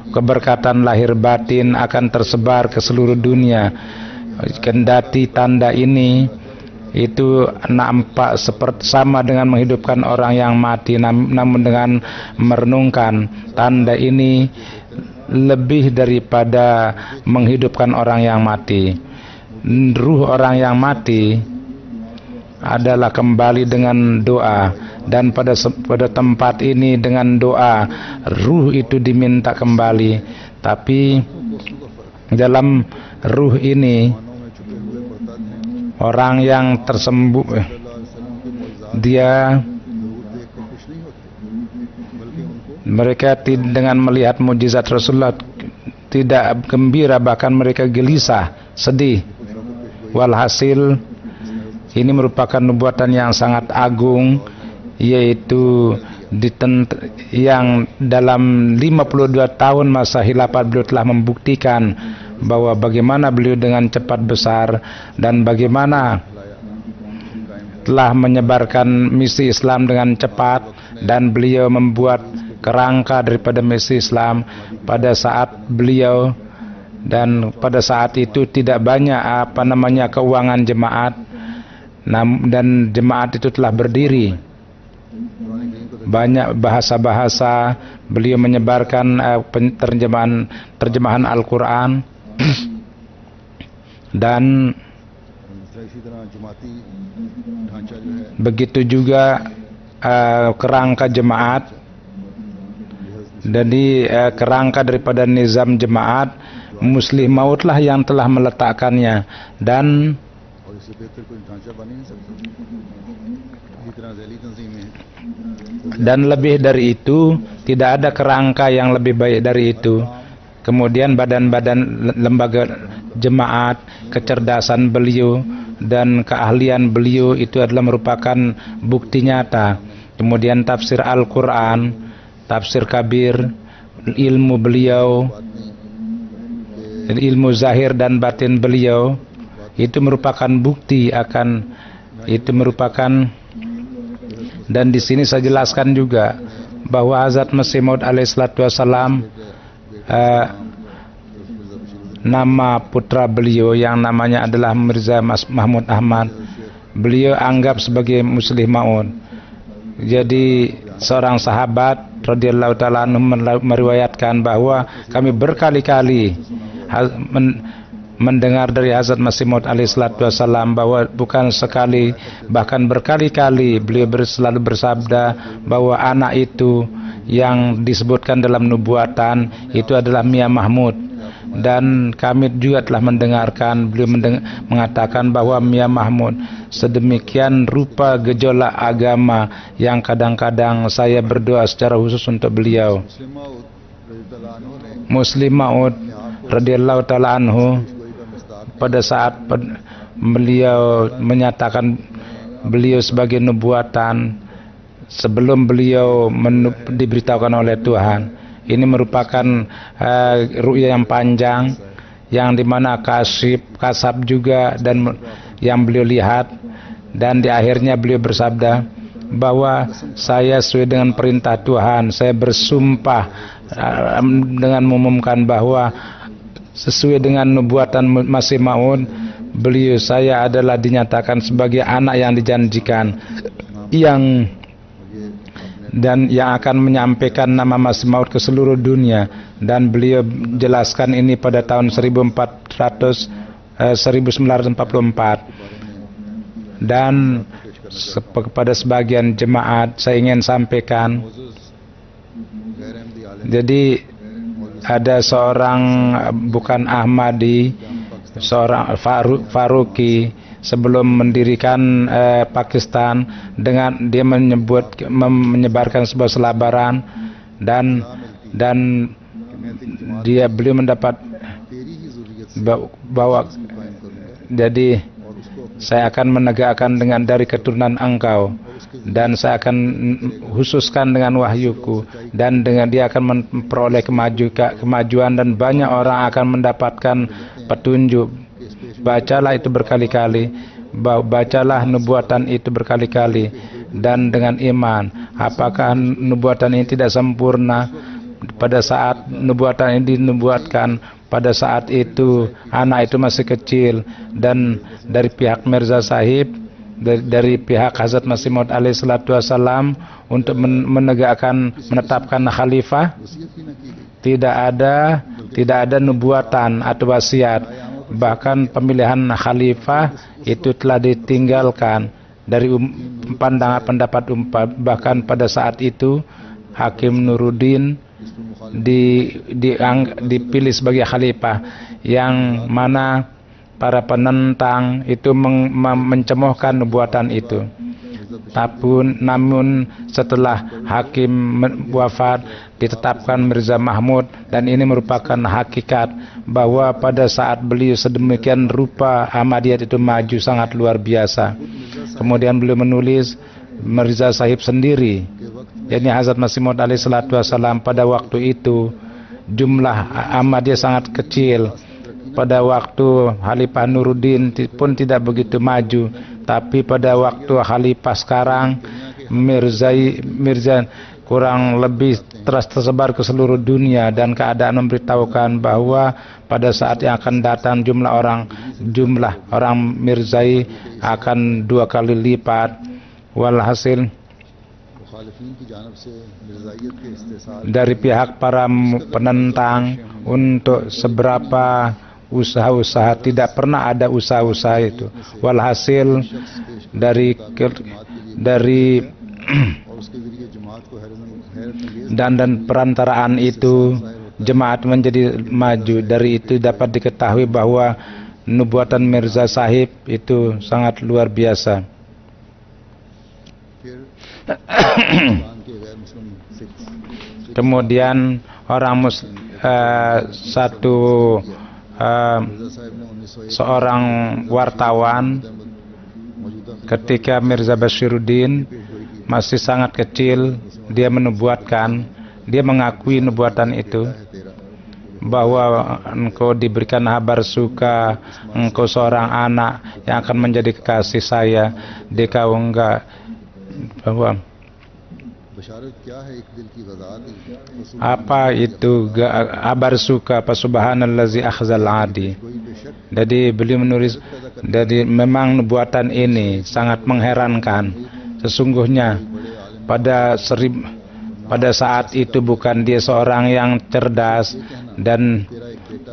keberkatan lahir batin akan tersebar ke seluruh dunia. Kendati tanda ini itu nampak seperti sama dengan menghidupkan orang yang mati, namun dengan merenungkan tanda ini lebih daripada menghidupkan orang yang mati. Ruh orang yang mati adalah kembali dengan doa, dan pada tempat ini dengan doa ruh itu diminta kembali. Tapi dalam ruh ini orang yang tersembuh, mereka dengan melihat mukjizat Rasulullah tidak gembira, bahkan mereka gelisah, sedih. Walhasil ini merupakan nubuatan yang sangat agung, yaitu yang dalam 52 tahun masa khilafat beliau telah membuktikan bahwa bagaimana beliau dengan cepat besar dan bagaimana telah menyebarkan misi Islam dengan cepat, dan beliau membuat kerangka daripada misi Islam pada saat beliau, dan pada saat itu tidak banyak keuangan jemaat, dan jemaat itu telah berdiri. Banyak bahasa-bahasa, beliau menyebarkan terjemahan Al-Quran, dan इसी तरह जमाती ढांचा जो है begitu juga kerangka jemaat. Jadi kerangka daripada nizam jemaat Muslih Maud lah yang telah meletakkannya, dan और इससे बेहतर कोई ढांचा बन ही नहीं सकता। इसी तरह जैली तंजीमें dan lebih dari itu tidak ada kerangka yang lebih baik dari itu. Kemudian badan-badan lembaga jemaat, kecerdasan beliau dan keahlian beliau itu adalah merupakan bukti nyata. Kemudian tafsir Al-Quran, tafsir kabir, ilmu beliau, ilmu zahir dan batin beliau itu merupakan bukti akan itu merupakan. Dan di sini saya jelaskan juga bahwa Hazrat Masih Maud alaihissalatu wassalam, nama putra beliau yang namanya adalah Mirza Mahmud Ahmad, beliau anggap sebagai Muslih Maud. Jadi seorang sahabat radhiyallahu taala anhu meriwayatkan bahwa kami berkali-kali mendengar dari Hazrat Masih Maud alaihissalatu wassalam bahwa bukan sekali bahkan berkali-kali beliau selalu bersabda bahwa anak itu yang disebutkan dalam nubuatan itu adalah Mia Mahmud. Dan kami juga telah mendengarkan beliau mengatakan bahwa Mia Mahmud sedemikian rupa gejolak agama yang kadang-kadang saya berdoa secara khusus untuk beliau. Muslim Maud radhiyallahu taala anhu pada saat beliau menyatakan beliau sebagai nubuatan sebelum beliau diberitahukan oleh Tuhan. Ini merupakan ru'ya yang panjang yang dimana kasab juga dan yang beliau lihat, dan di akhirnya beliau bersabda bahwa saya sesuai dengan perintah Tuhan, saya bersumpah dengan mengumumkan bahwa sesuai dengan nubuatan Masih Maud, beliau saya adalah dinyatakan sebagai anak yang dijanjikan dan yang akan menyampaikan nama Masih Maud ke seluruh dunia. Dan beliau jelaskan ini pada tahun 1944. Dan kepada sebagian jemaat saya ingin sampaikan, jadi ada seorang bukan Ahmadi, seorang Faruqi, sebelum mendirikan Pakistan, dengan dia menyebarkan sebuah selabaran dan beliau mendapat bahwa jadi saya akan menegakkan dengan dari keturunan engkau, dan saya akan khususkan dengan wahyuku, dan dengan dia akan memperoleh kemajuan dan banyak orang akan mendapatkan petunjuk. Bacalah itu berkali-kali, bacalah nubuatan itu berkali-kali, dan dengan iman. Apakah nubuatan ini tidak sempurna? Pada saat nubuatan ini dinubuatkan, pada saat itu anak itu masih kecil, dan dari pihak Mirza Sahib, dari pihak Hazrat Masih Maud alaihissalatu wassalam untuk menetapkan khalifah, tidak ada nubuatan atau wasiat. Bahkan pemilihan khalifah itu telah ditinggalkan dari pandangan pendapat umat. Bahkan pada saat itu Hakim Nuruddin dipilih sebagai khalifah, yang mana para penentang itu mencemohkan nubuatan itu. Namun setelah Hakim wafat, ditetapkan Mirza Mahmud, dan ini merupakan hakikat bahwa pada saat beliau sedemikian rupa Ahmadiyat itu maju sangat luar biasa. Kemudian beliau menulis Mirza Sahib sendiri, yakni Hazrat Masih Maud alaihissalatu wassalam, pada waktu itu jumlah Ahmadiyah sangat kecil. Pada waktu Khalifah Nuruddin pun tidak begitu maju, tapi pada waktu Khalifah sekarang Mirza kurang lebih tersebar ke seluruh dunia, dan keadaan memberitahukan bahwa pada saat yang akan datang jumlah orang Mirzai akan 2 kali lipat. Walhasil dari pihak para penentang untuk seberapa usaha-usaha, tidak pernah ada usaha-usaha itu. Walhasil dari और उसके जरिए जमात को हैरत dan perantaraan itu jemaat menjadi maju. Dari itu dapat diketahui bahwa nubuatan Mirza Sahib itu sangat luar biasa. फिर पाकिस्तान के गैर मुस्लिम Sikh Kemudian satu Mirza साहब ने 1901 seorang wartawan मौजूदा ketika Mirza Bashiruddin masih sangat kecil, dia menubuatkan, dia mengakui nubuatan itu, bahwa engkau diberikan kabar suka, engkau seorang anak yang akan menjadi kekasih saya, kau enggak, bahwa बशारत क्या है एक दिल की गज़ा थी apa itu kabar suka, apa subhanallazi akhzal adi. कोई बेशक Jadi beliau menulis, jadi memang nubuatan ini sangat mengherankan. Sesungguhnya pada saat itu bukan dia seorang yang cerdas, dan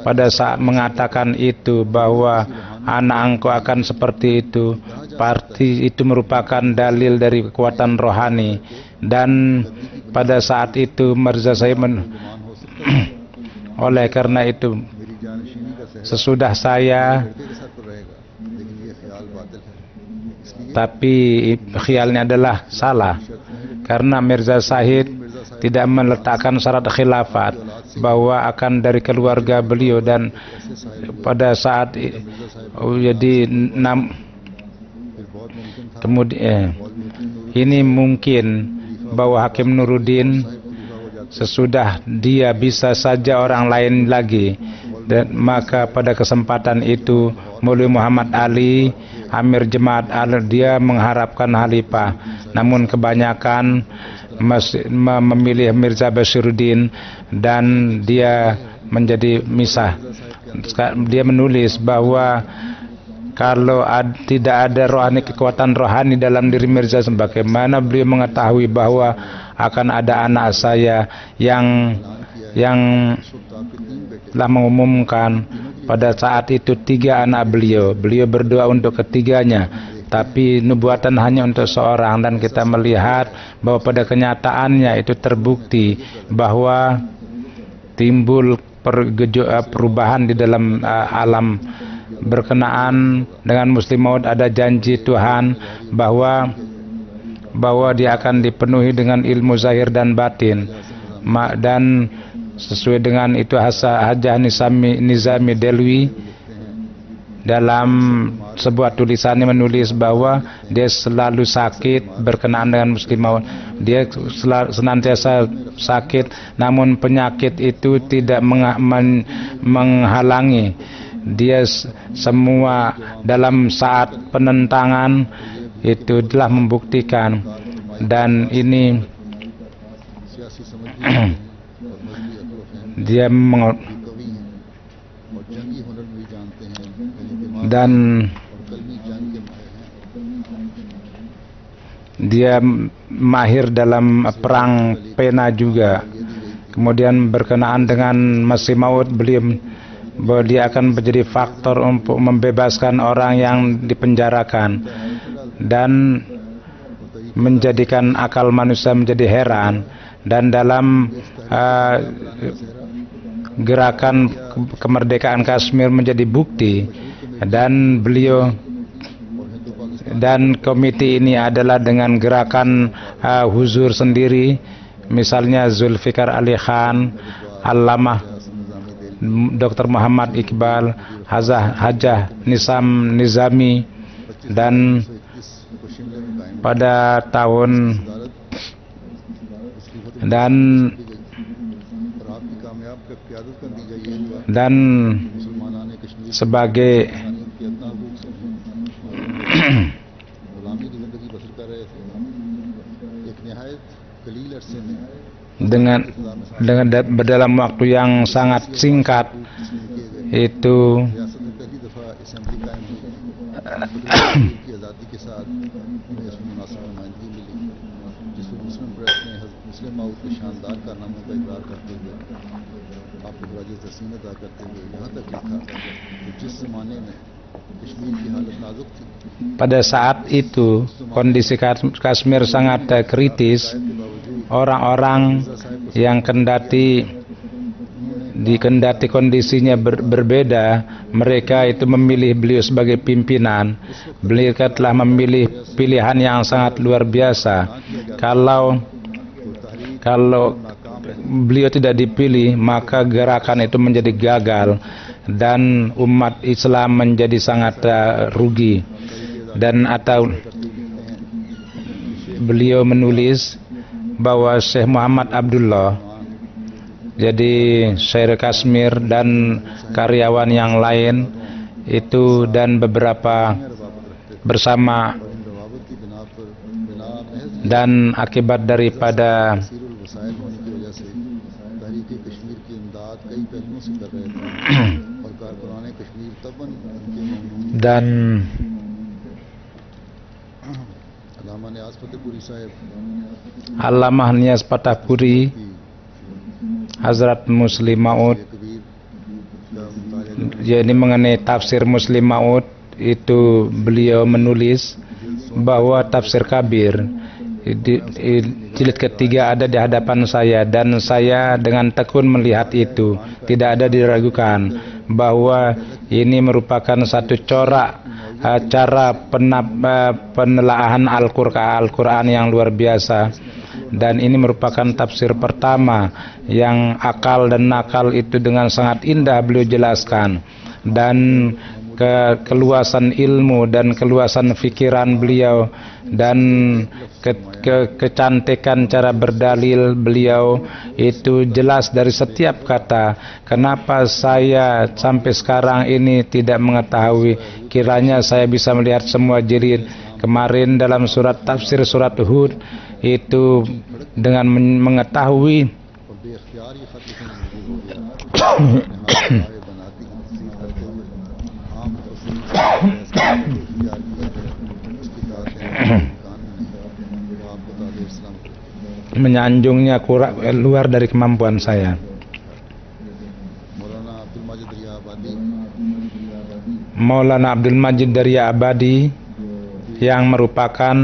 pada saat mengatakan itu bahwa anak engkau akan seperti itu, pasti itu merupakan dalil dari kekuatan rohani. Dan pada saat itu Mirza Sahib oleh karena itu मेरी जानशीनी का सहरा sesudah saya, लड़के के साथ तो रहेगा लेकिन ये ख्याल बातिल है इसलिए tapi khialnya adalah salah, karena Mirza Sahib tidak meletakkan syarat khilafat bahwa akan dari keluarga beliau. Dan pada saat jadi फिर बहुत मुमकिन था kemudian बहुत मुमकिन ini mungkin bahwa Hakim Nuruddin sesudah dia bisa saja orang lain lagi. Dan maka pada kesempatan itu Maulwi Muhammad Ali, Amir Jemaat Al, dia mengharapkan khalifah, namun kebanyakan memilih Mirza Bashiruddin, dan dia menjadi misah. Dia menulis bahwa kalau tidak ada kekuatan rohani dalam diri Mirza, sebagaimana beliau mengetahui bahwa akan ada anak saya yang telah mengumumkan pada saat itu 3 anak beliau. Beliau berdoa untuk ketiganya, tapi nubuatan hanya untuk seorang. Dan kita melihat bahwa pada kenyataannya itu terbukti bahwa timbul perubahan di dalam alam. Berkenaan dengan Muslim Maud ada janji Tuhan bahwa dia akan dipenuhi dengan ilmu zahir dan batin. Dan sesuai dengan itu Hajah Nizami Delwi dalam sebuah tulisannya menulis bahwa dia selalu sakit berkenaan dengan Muslim Maud. Dia senantiasa sakit, namun penyakit itu tidak menghalangi dia semua. Dalam saat penentangan itu telah membuktikan. Dan ini dia dan dia mahir dalam perang pena juga. Kemudian berkenaan dengan Masih Maud, bahwa dia akan menjadi faktor untuk membebaskan orang yang dipenjarakan dan menjadikan akal manusia menjadi heran. Dan dalam gerakan kemerdekaan Kashmir menjadi bukti, dan beliau dan komite ini adalah dengan gerakan huzur sendiri, misalnya Zulfikar Ali Khan, Allamah Dr. Muhammad Iqbal, Hajah Nizami, dan pada tahun dan sebagai dengan dalam waktu yang sangat singkat itu मुस्लिम माउद के शानदार कारनामों का इकरार करते हुए आपको खराज तहसीन अदा करते हुए यहाँ तक लिखा कि जिस जमाने में कश्मीर की हालत नाजुक थी, pada saat itu kondisi Kashmir sangat kritis. Orang-orang yang dikendati kondisinya berbeda, mereka itu memilih beliau sebagai pimpinan. Beliau telah memilih pilihan yang sangat luar biasa. Kalau beliau tidak dipilih, maka gerakan itu menjadi gagal dan umat Islam menjadi sangat rugi. Dan atau beliau menulis bahwa Syekh Muhammad Abdullah, jadi Syekh Kashmir dan karyawan yang lain itu dan beberapa bersama, dan akibat daripada dan Allamah Nias Patahpuri, Hazrat Muslim Maud, jadi mengenai tafsir Muslim Maud itu beliau menulis bahwa tafsir Kabir jilid ketiga ada di hadapan saya, dan saya dengan tekun melihat itu, tidak ada diragukan bahwa ini merupakan satu cara penelaahan Al-Quran yang luar biasa, dan ini merupakan tafsir pertama yang akal dan nakal itu dengan sangat indah beliau jelaskan, dan keluasan ilmu dan keluasan pikiran beliau dan kecantikan cara berdalil beliau itu jelas dari setiap kata. Kenapa saya sampai sekarang ini tidak mengetahui? Kiranya saya bisa melihat semua jilid kemarin dalam surat tafsir surat Hud itu dengan mengetahui menyanjungnya luar dari kemampuan saya. Maulana Abdul Majid Darya Abadi yang merupakan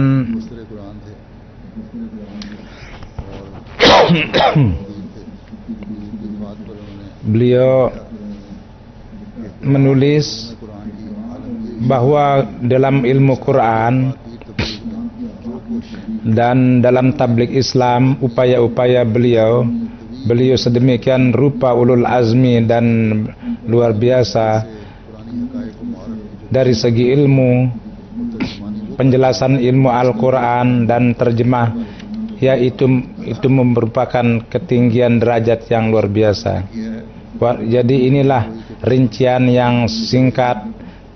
beliau menulis bahwa dalam ilmu Quran dan dalam tabligh Islam upaya-upaya beliau sedemikian rupa ulul azmi dan luar biasa dari segi ilmu, penjelasan ilmu Al-Quran dan terjemah, yaitu merupakan ketinggian derajat yang luar biasa. Jadi inilah rincian yang singkat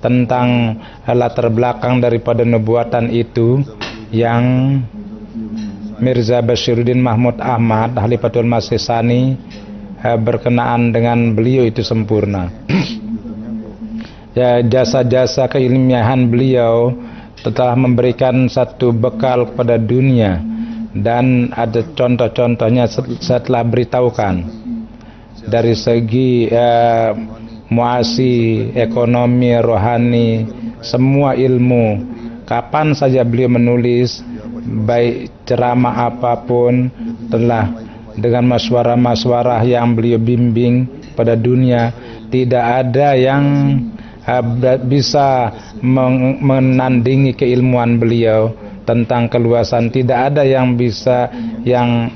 tentang latar belakang daripada nubuatan itu yang Mirza Bashiruddin Mahmud Ahmad Khalifatul Masih Tsani berkenaan dengan beliau itu sempurna. Ya, jasa-jasa keilmiahan beliau telah memberikan satu bekal kepada dunia, dan ada contoh-contohnya saya telah beritahukan dari segi muasi, ekonomi, rohani, semua ilmu. Kapan saja beliau menulis, baik ceramah apapun, telah dengan maswarah-maswarah yang beliau bimbing pada dunia, tidak ada yang bisa menandingi keilmuan beliau tentang keluasan. Tidak ada yang bisa, yang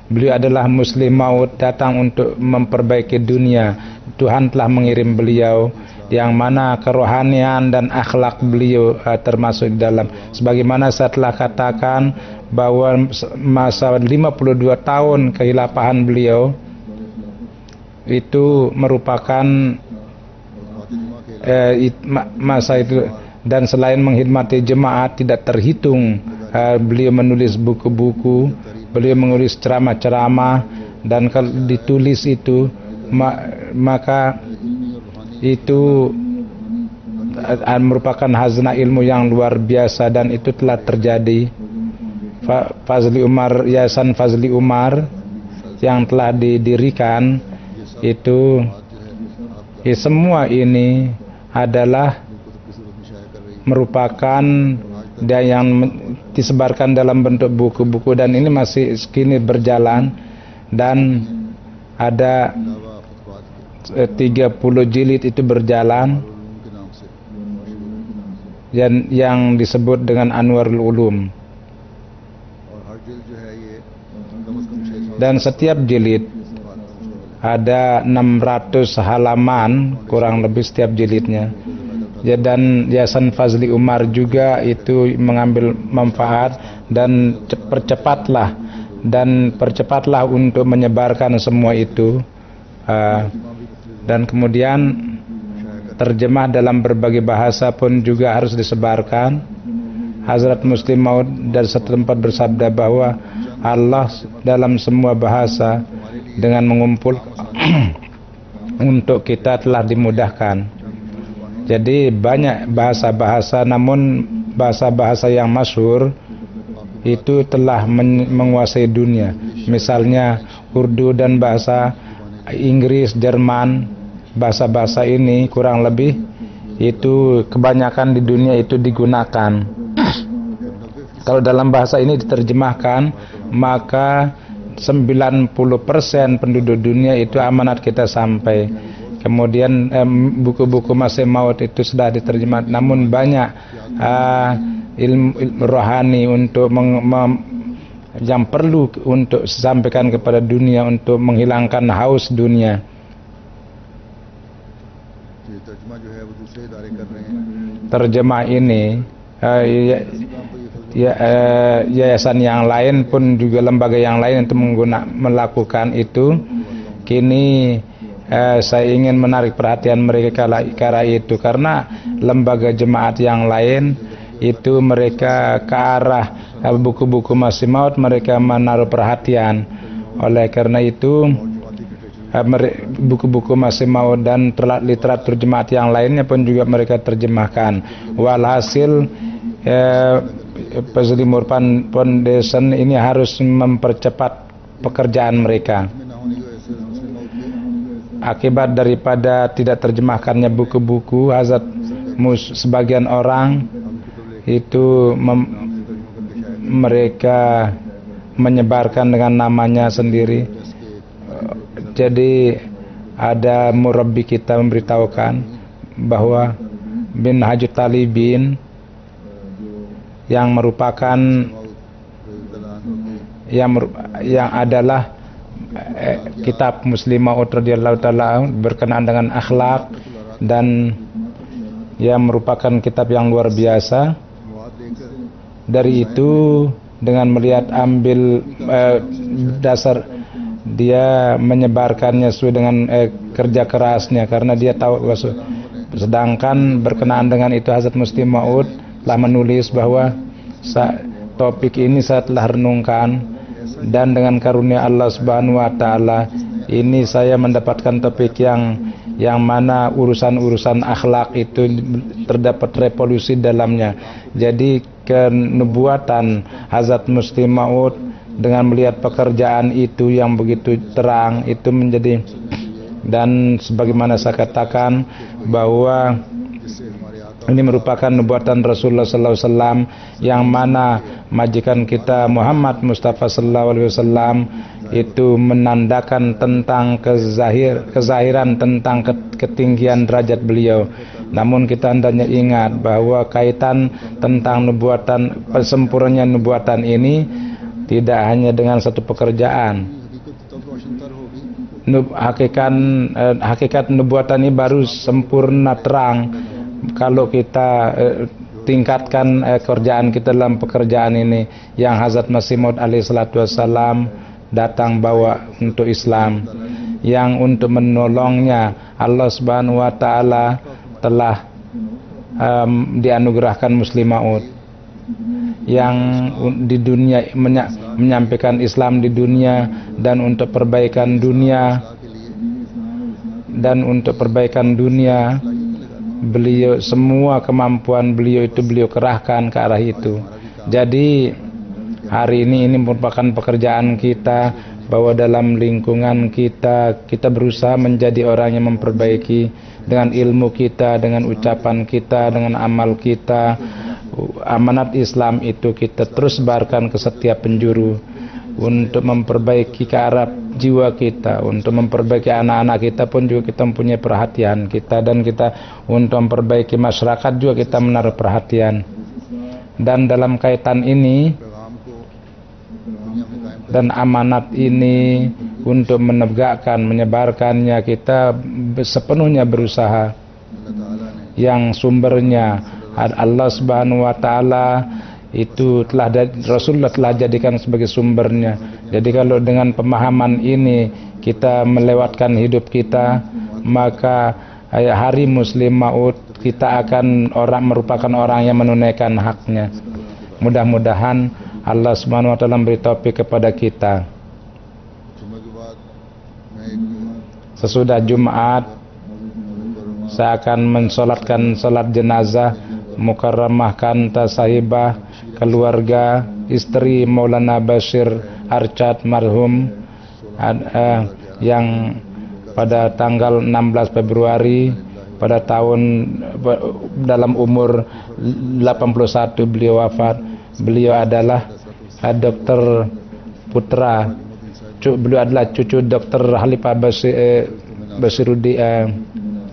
beliau adalah Muslim Maud, datang untuk memperbaiki dunia. Tuhan telah mengirim beliau, yang mana kerohanian dan akhlak beliau termasuk di dalam. Sebagaimana saya telah katakan bahwa masa 52 tahun kehilafahan beliau itu merupakan masa itu, dan selain menghormati jemaat tidak terhitung beliau menulis buku-buku, beliau menulis ceramah-ceramah, dan kalau ditulis itu maka itu merupakan hazanah ilmu yang luar biasa, dan itu telah terjadi. Fazli Umar, Yayasan Fazli Umar yang telah didirikan itu, semua ini adalah merupakan yang disebarkan dalam bentuk buku-buku, dan ini masih kini berjalan, dan ada 30 jilid itu berjalan dan yang disebut dengan Anwarul Ulum, dan setiap jilid ada 600 halaman kurang lebih setiap jilidnya. Ya, dan Yayasan Fazli Umar juga itu mengambil manfaat dan percepatlah untuk menyebarkan semua itu, dan kemudian terjemah dalam berbagai bahasa pun juga harus disebarkan. Hazrat Muslim Maud dari satu tempat bersabda bahwa Allah dalam semua bahasa dengan mengumpul untuk kita telah dimudahkan. Jadi banyak bahasa-bahasa, namun bahasa-bahasa yang masyhur itu telah menguasai dunia. Misalnya Urdu dan bahasa Inggris, Jerman, bahasa-bahasa ini kurang lebih itu kebanyakan di dunia itu digunakan. Kalau dalam bahasa ini diterjemahkan, maka 90% penduduk dunia itu amanat kita sampai. Kemudian buku-buku Masih Maud itu sudah diterjemah, namun banyak ilmu rohani untuk yang perlu untuk disampaikan kepada dunia untuk menghilangkan haus dunia. Terjemah ini yayasan yang lain pun juga lembaga yang lain untuk melakukan itu. Kini saya ingin menarik perhatian mereka kala itu, karena lembaga jemaat yang lain itu mereka ke arah buku-buku Masih Maud, mereka menaruh perhatian. Oleh karena itu buku-buku Masih Maud dan literatur jemaat yang lainnya pun juga mereka terjemahkan. Walhasil Fazli Umar Foundation ini harus mempercepat pekerjaan mereka. Akibat daripada tidak terjemahkannya buku-buku, sebagian orang itu mereka menyebarkan dengan namanya sendiri. Jadi ada murabbi kita memberitahukan bahwa bin Hajut Talibin yang merupakan yang adalah kitab Muslim Maud radhiyallahu taala berkenaan dengan akhlak, dan yang merupakan kitab yang luar biasa. Dari itu dengan melihat dasar dia menyebarkannya sesuai dengan kerja kerasnya, karena dia tahu. Sedangkan berkenaan dengan itu Hazrat Muslim Maud telah menulis bahwa topik ini saya telah renungkan, dan dengan karunia Allah Subhanahu wa taala ini saya mendapatkan topik yang mana urusan-urusan akhlak itu terdapat revolusi dalamnya. Jadi kenubuatan Hazrat Muslim Maud dengan melihat pekerjaan itu yang begitu terang itu menjadi, dan sebagaimana saya katakan bahwa ini merupakan nubuatan Rasulullah sallallahu alaihi wasallam, yang mana majikan kita Muhammad Mustafa sallallahu alaihi wasallam itu menandakan tentang kezahiran tentang ketinggian derajat beliau. Namun kita hendaknya ingat bahwa kaitan tentang nubuatan, persempurnaan nubuatan ini tidak hanya dengan satu pekerjaan. Hakikat nubuatan ini baru sempurna terang kalau kita tingkatkan kerjaan kita dalam pekerjaan ini yang Hazrat Masih Maud alaihi salatu wassalam datang bawa untuk Islam, yang untuk menolongnya Allah Subhanahu wa taala telah dianugerahkan Muslim Maud yang di dunia menyampaikan Islam di dunia, dan untuk perbaikan dunia beliau, semua kemampuan beliau itu beliau kerahkan ke arah itu. Jadi hari ini merupakan pekerjaan kita, bahwa dalam lingkungan kita berusaha menjadi orang yang memperbaiki dengan ilmu kita, dengan ucapan kita, dengan amal kita. Amanat Islam itu kita terus sebarkan ke setiap penjuru untuk memperbaiki ke arah jiwa kita, untuk memperbaiki anak-anak kita pun juga kita mempunyai perhatian kita, dan kita untuk memperbaiki masyarakat juga kita menaruh perhatian. Dan dalam kaitan ini dan amanat ini untuk menegakkan, menyebarkannya, kita sepenuhnya berusaha. Yang sumbernya Allah Subhanahu wa taala itu Rasulullah telah jadikan sebagai sumbernya. Jadi kalau dengan pemahaman ini kita melewatkan hidup kita, maka hari Muslim Maut kita akan merupakan orang yang menunaikan haknya. Mudah-mudahan Allah Subhanahu wa taala memberi taufik kepada kita. Sesudah Jumat saya akan mensolatkan salat jenazah Mukarramah Kanta Sahibah, keluarga istri Maulana Bashir Arsyad marhum yang pada tanggal 16 Februari pada tahun dalam umur 81 beliau wafat. Beliau adalah Dr. Putra, beliau adalah cucu Dr. Khalifah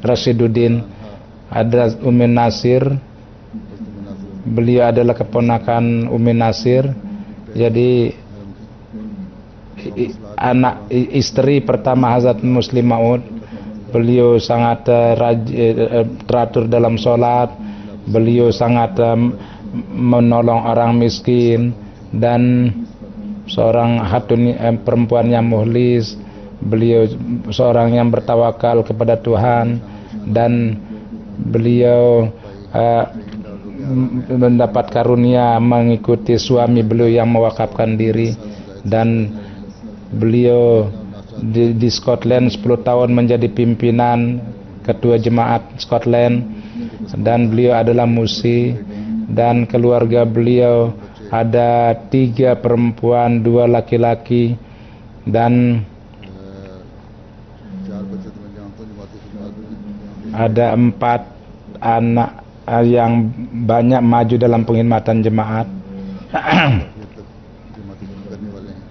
Rasiduddin. Ada Umi Nasir, beliau adalah keponakan Umi Nasir. Jadi anak istri pertama Hazrat Muslim Maud. Beliau sangat teratur dalam sholat, beliau sangat menolong orang miskin, dan seorang hatun perempuan yang mukhlis. Beliau seorang yang bertawakal kepada Tuhan, dan beliau mendapat karunia mengikuti suami beliau yang mewakafkan diri, dan beliau di Scotland 10 tahun menjadi pimpinan ketua jemaat Scotland, dan beliau adalah musi. Dan keluarga beliau ada 3 perempuan, 2 laki-laki, dan ada 4 anak yang banyak maju dalam pengkhidmatan jemaat.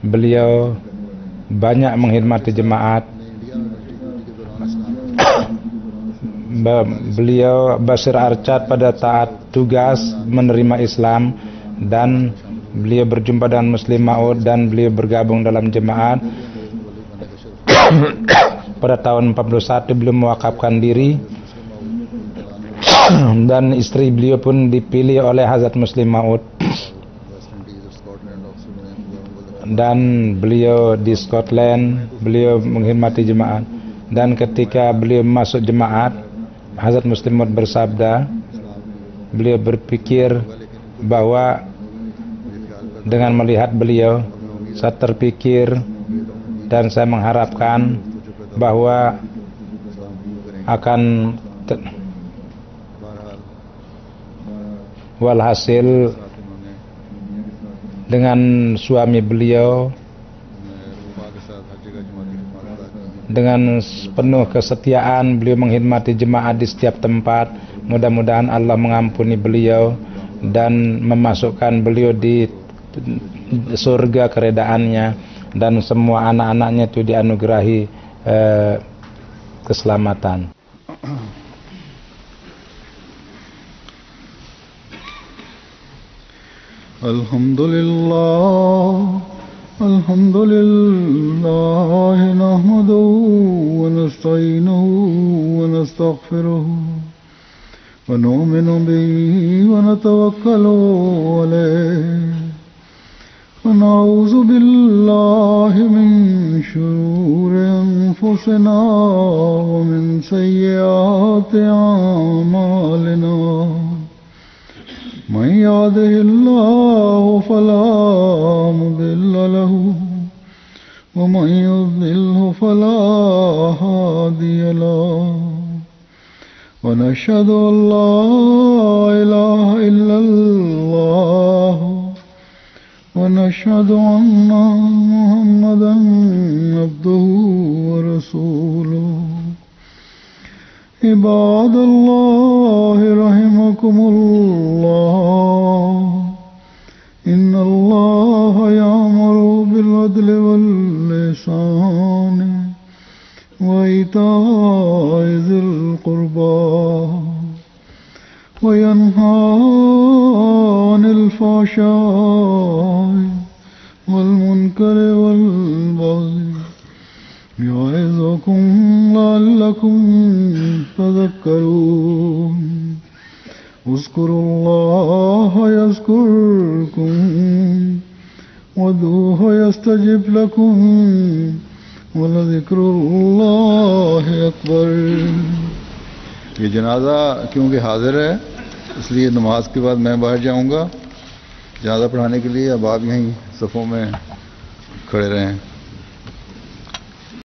Beliau banyak mengkhidmati jemaat. Beliau Bashir Arsyad pada taat tugas menerima Islam, dan beliau berjumpa dengan Muslim Maud, dan beliau bergabung dalam jemaat. Pada tahun 41 beliau mewakafkan diri, dan istri beliau pun dipilih oleh Hazrat Muslim Maud, dan beliau di Scotland beliau menghormati jemaat. Dan ketika beliau masuk jemaat, Hazrat Muslim Maud bersabda, beliau berpikir bahwa dengan melihat beliau, saya terpikir dan saya mengharapkan bahwa akan walhasil dengan suami beliau dengan penuh kesetiaan beliau mengkhidmati jemaat di setiap tempat. Mudah-mudahan Allah mengampuni beliau dan memasukkan beliau di surga keredaannya, dan semua anak-anaknya itu dianugerahi keselamatan. Alhamdulillah nahmaduhu wa nasta'inuhu wa nastaghfiruhu wa nu'minu bihi wa natawakkalu alayhi wa na'udzu billahi min shururi anfusina wa min sayyiati a'malina. من يهده الله فلا مضل له ومن يضلله فلا هادي له ونشهد أن لا إله إلا الله ونشهد أن محمدا عبده ورسوله عباد الله رحمكم الله إن الله يأمر بالعدل والإحسان وإيتاء ذي القربى وينهى عن الفحشاء والمنكر والبغي يعظكم لعلكم تذكرون اذكروا الله يذكركم وادعوه يستجب لكم ولذكر الله أكبر। ये जनाजा क्योंकि हाजिर है इसलिए नमाज के बाद मैं बाहर जाऊंगा जनाजा पढ़ाने के लिए। अब आप यहीं सफ़ों में खड़े रहें।